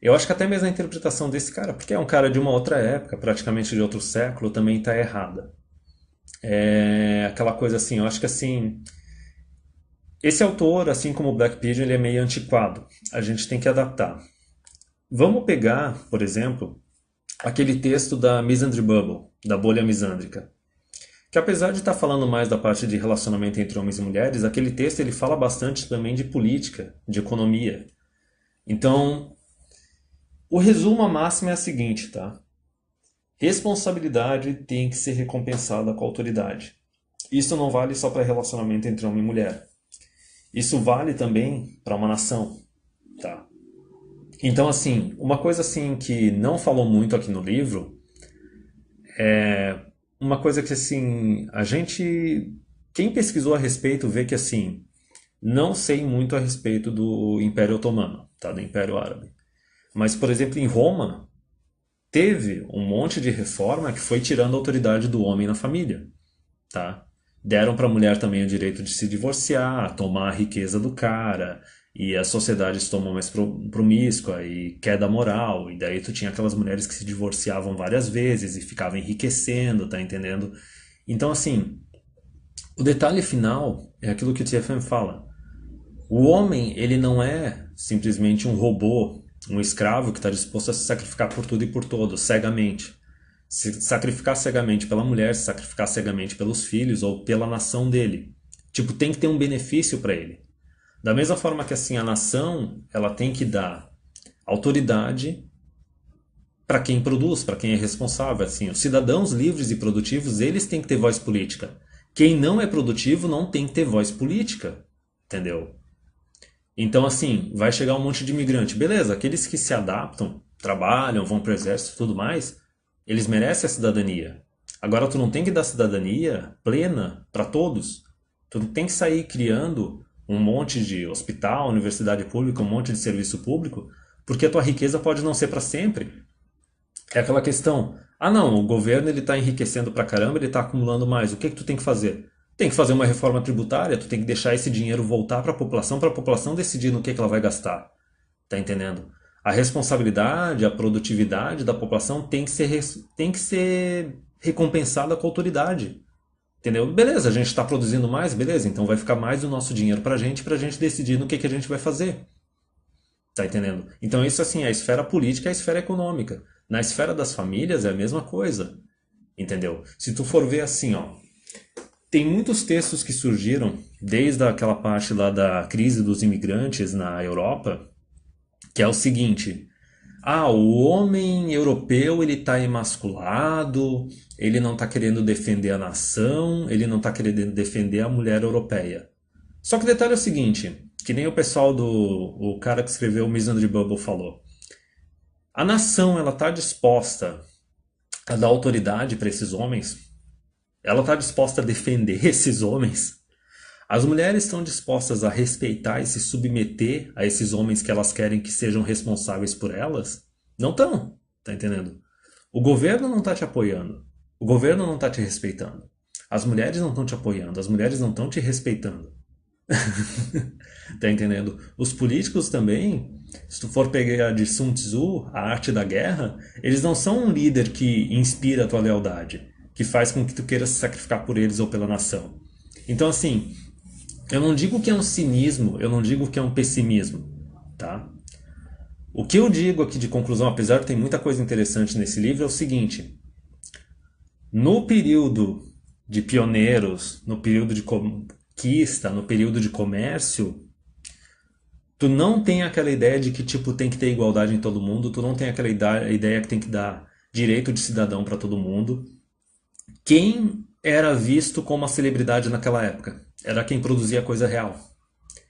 Eu acho que até mesmo a interpretação desse cara, porque é um cara de uma outra época, praticamente de outro século, também está errada. É aquela coisa assim, eu acho que assim, esse autor, assim como o Black Pigeon, ele é meio antiquado. A gente tem que adaptar. Vamos pegar, por exemplo, aquele texto da Misandry Bubble, da bolha misândrica, que apesar de estar falando mais da parte de relacionamento entre homens e mulheres, aquele texto ele fala bastante também de política, de economia. Então, o resumo à máxima é a seguinte, tá? Responsabilidade tem que ser recompensada com autoridade. Isso não vale só para relacionamento entre homem e mulher. Isso vale também para uma nação, tá? Então, assim, uma coisa assim que não falou muito aqui no livro, uma coisa que assim, quem pesquisou a respeito vê que assim, não sei muito a respeito do Império Otomano, tá? Do Império Árabe. Mas, por exemplo, em Roma, teve um monte de reforma que foi tirando a autoridade do homem na família, tá? Deram para a mulher também o direito de se divorciar, tomar a riqueza do cara, e a sociedade se tomou mais promíscua e queda moral, e daí tu tinha aquelas mulheres que se divorciavam várias vezes e ficavam enriquecendo, tá entendendo? Então, assim, o detalhe final é aquilo que o TFM fala. O homem, ele não é simplesmente um robô, um escravo que está disposto a se sacrificar por tudo e por todos, cegamente. Se sacrificar cegamente pela mulher, se sacrificar cegamente pelos filhos ou pela nação dele. Tipo, tem que ter um benefício para ele. Da mesma forma que assim a nação, ela tem que dar autoridade para quem produz, para quem é responsável. Assim, os cidadãos livres e produtivos, eles têm que ter voz política. Quem não é produtivo não tem que ter voz política, entendeu? Então, assim, vai chegar um monte de imigrante. Beleza, aqueles que se adaptam, trabalham, vão pro exército e tudo mais, eles merecem a cidadania. Agora, tu não tem que dar cidadania plena para todos. Tu não tem que sair criando um monte de hospital, universidade pública, um monte de serviço público, porque a tua riqueza pode não ser para sempre. É aquela questão, ah não, o governo ele está enriquecendo pra caramba, ele está acumulando mais, o que que tu tem que fazer? Tem que fazer uma reforma tributária, tu tem que deixar esse dinheiro voltar para a população decidir no que ela vai gastar. Tá entendendo? A responsabilidade, a produtividade da população tem que ser recompensada com autoridade. Entendeu? Beleza, a gente está produzindo mais, beleza, então vai ficar mais do nosso dinheiro para a gente decidir no que a gente vai fazer. Tá entendendo? Então isso assim, é a esfera política e a esfera econômica. Na esfera das famílias é a mesma coisa. Entendeu? Se tu for ver assim, ó, tem muitos textos que surgiram desde aquela parte lá da crise dos imigrantes na Europa, que é o seguinte: ah, o homem europeu ele está emasculado, ele não está querendo defender a nação, ele não está querendo defender a mulher europeia. Só que o detalhe é o seguinte, que nem o pessoal o cara que escreveu o Misandry Bubble falou. A nação ela está disposta a dar autoridade para esses homens? Ela está disposta a defender esses homens? As mulheres estão dispostas a respeitar e se submeter a esses homens que elas querem que sejam responsáveis por elas? Não estão, tá entendendo? O governo não está te apoiando. O governo não está te respeitando. As mulheres não estão te apoiando. As mulheres não estão te respeitando. Tá entendendo? Os políticos também, se tu for pegar de Sun Tzu, a arte da guerra, eles não são um líder que inspira a tua lealdade, que faz com que tu queira se sacrificar por eles ou pela nação. Então, assim, eu não digo que é um cinismo, eu não digo que é um pessimismo, tá? O que eu digo aqui de conclusão, apesar de ter muita coisa interessante nesse livro, é o seguinte: no período de pioneiros, no período de conquista, no período de comércio, tu não tem aquela ideia de que tipo tem que ter igualdade em todo mundo, tu não tem aquela ideia que tem que dar direito de cidadão para todo mundo. Quem era visto como a celebridade naquela época? Era quem produzia coisa real.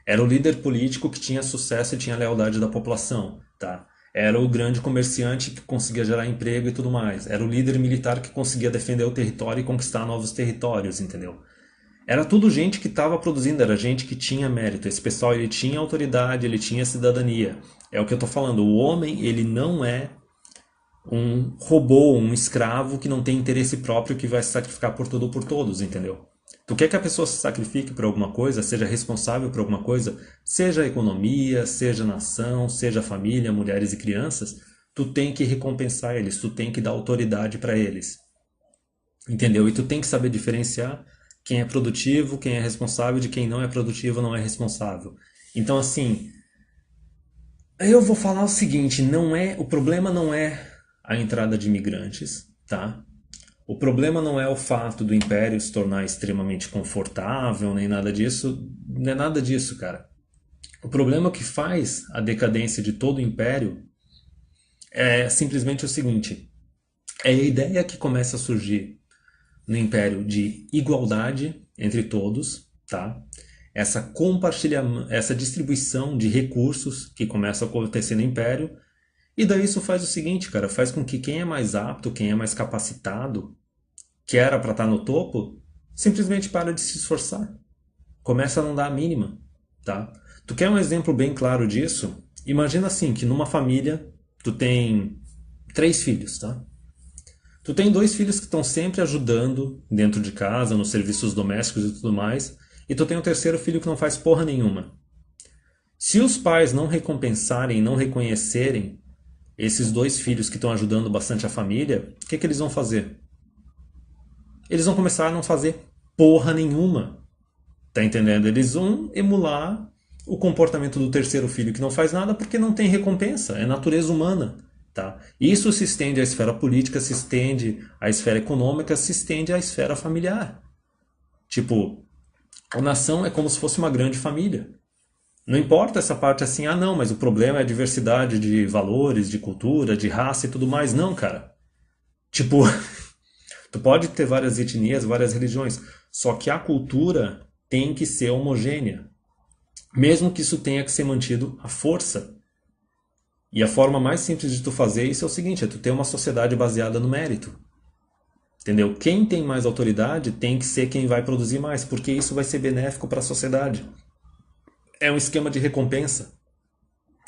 Era o líder político que tinha sucesso e tinha lealdade da população. tá? Era o grande comerciante que conseguia gerar emprego e tudo mais. Era o líder militar que conseguia defender o território e conquistar novos territórios, entendeu? Era tudo gente que estava produzindo, era gente que tinha mérito. Esse pessoal, ele tinha autoridade, ele tinha cidadania. É o que eu tô falando. O homem, ele não é um robô, um escravo que não tem interesse próprio que vai se sacrificar por tudo ou por todos, entendeu? Tu quer que a pessoa se sacrifique por alguma coisa, seja responsável por alguma coisa, seja a economia, seja a nação, seja a família, mulheres e crianças, tu tem que recompensar eles, tu tem que dar autoridade para eles, entendeu? E tu tem que saber diferenciar quem é produtivo, quem é responsável, de quem não é produtivo, não é responsável. Então, assim, eu vou falar o seguinte, o problema não é a entrada de imigrantes, tá? O problema não é o fato do império se tornar extremamente confortável, nem nada disso, não é nada disso, cara. O problema que faz a decadência de todo o império é simplesmente o seguinte: é a ideia que começa a surgir no império de igualdade entre todos, tá? Essa distribuição de recursos que começa a acontecer no império, e daí isso faz o seguinte, cara, faz com que quem é mais apto, quem é mais capacitado, que era para estar no topo, simplesmente para de se esforçar. Começa a não dar a mínima, tá? Tu quer um exemplo bem claro disso? Imagina assim, que numa família tu tem 3 filhos, tá? Tu tem 2 filhos que estão sempre ajudando dentro de casa, nos serviços domésticos e tudo mais, e tu tem um terceiro filho que não faz porra nenhuma. Se os pais não recompensarem, não reconhecerem esses 2 filhos que estão ajudando bastante a família, o que eles vão fazer? Eles vão começar a não fazer porra nenhuma. Tá entendendo? Eles vão emular o comportamento do terceiro filho que não faz nada porque não tem recompensa. É natureza humana. Tá? Isso se estende à esfera política, se estende à esfera econômica, se estende à esfera familiar. Tipo, a nação é como se fosse uma grande família. Não importa essa parte assim, ah não, mas o problema é a diversidade de valores, de cultura, de raça e tudo mais. Não, cara. Tipo, tu pode ter várias etnias, várias religiões, só que a cultura tem que ser homogênea, mesmo que isso tenha que ser mantido à força. E a forma mais simples de tu fazer isso é o seguinte, é tu ter uma sociedade baseada no mérito. Entendeu? Quem tem mais autoridade tem que ser quem vai produzir mais, porque isso vai ser benéfico para a sociedade. É um esquema de recompensa.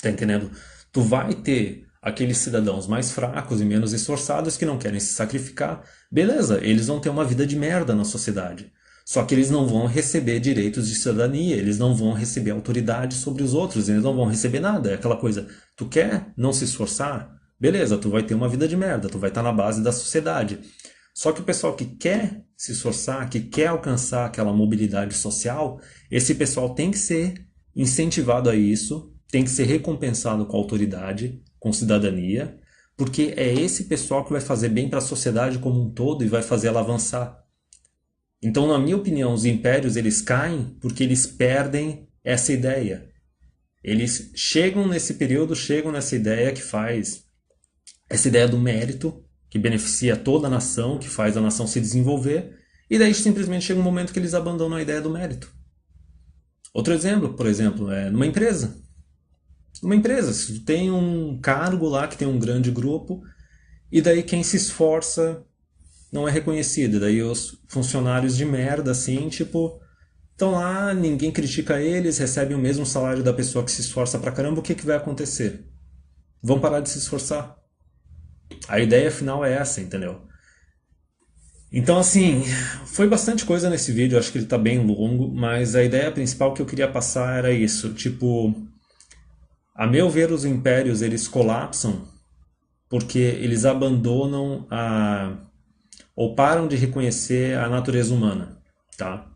Tá entendendo? Tu vai ter aqueles cidadãos mais fracos e menos esforçados que não querem se sacrificar. Beleza, eles vão ter uma vida de merda na sociedade. Só que eles não vão receber direitos de cidadania, eles não vão receber autoridade sobre os outros, eles não vão receber nada. É aquela coisa, tu quer não se esforçar? Beleza, tu vai ter uma vida de merda, tu vai estar na base da sociedade. Só que o pessoal que quer se esforçar, que quer alcançar aquela mobilidade social, esse pessoal tem que ser incentivado a isso, tem que ser recompensado com autoridade, com cidadania, porque é esse pessoal que vai fazer bem para a sociedade como um todo e vai fazer ela avançar. Então, na minha opinião, os impérios eles caem porque eles perdem essa ideia. Eles chegam nesse período, chegam nessa ideia que faz essa ideia do mérito, que beneficia toda a nação, que faz a nação se desenvolver, e daí simplesmente chega um momento que eles abandonam a ideia do mérito. Outro exemplo, por exemplo, é numa empresa. Numa empresa, se tem um cargo lá que tem um grande grupo, e daí quem se esforça não é reconhecido. Daí os funcionários de merda, assim, tipo, estão lá, ninguém critica eles, recebem o mesmo salário da pessoa que se esforça pra caramba, o que vai acontecer? Vão parar de se esforçar. A ideia final é essa, entendeu? Então, assim, foi bastante coisa nesse vídeo, acho que ele tá bem longo, mas a ideia principal que eu queria passar era isso, tipo, a meu ver os impérios, eles colapsam porque eles abandonam ou param de reconhecer a natureza humana, tá?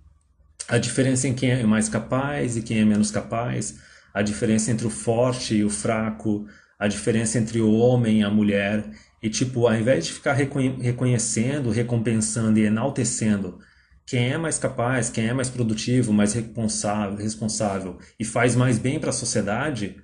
A diferença em quem é mais capaz e quem é menos capaz, a diferença entre o forte e o fraco, a diferença entre o homem e a mulher, e tipo, ao invés de ficar reconhecendo, recompensando e enaltecendo quem é mais capaz, quem é mais produtivo, mais responsável e faz mais bem para a sociedade,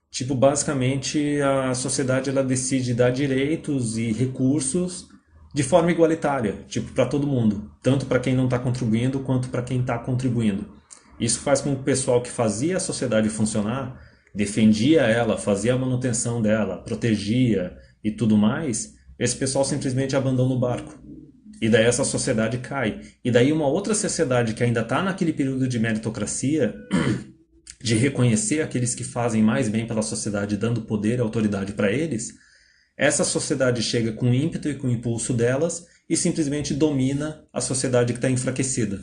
tipo, basicamente a sociedade ela decide dar direitos e recursos de forma igualitária, tipo, para todo mundo, tanto para quem não está contribuindo quanto para quem está contribuindo. Isso faz com que o pessoal que fazia a sociedade funcionar defendia ela, fazia a manutenção dela, protegia e tudo mais, esse pessoal simplesmente abandona o barco. E daí essa sociedade cai. E daí uma outra sociedade que ainda está naquele período de meritocracia, de reconhecer aqueles que fazem mais bem pela sociedade, dando poder e autoridade para eles, essa sociedade chega com o ímpeto e com o impulso delas e simplesmente domina a sociedade que está enfraquecida.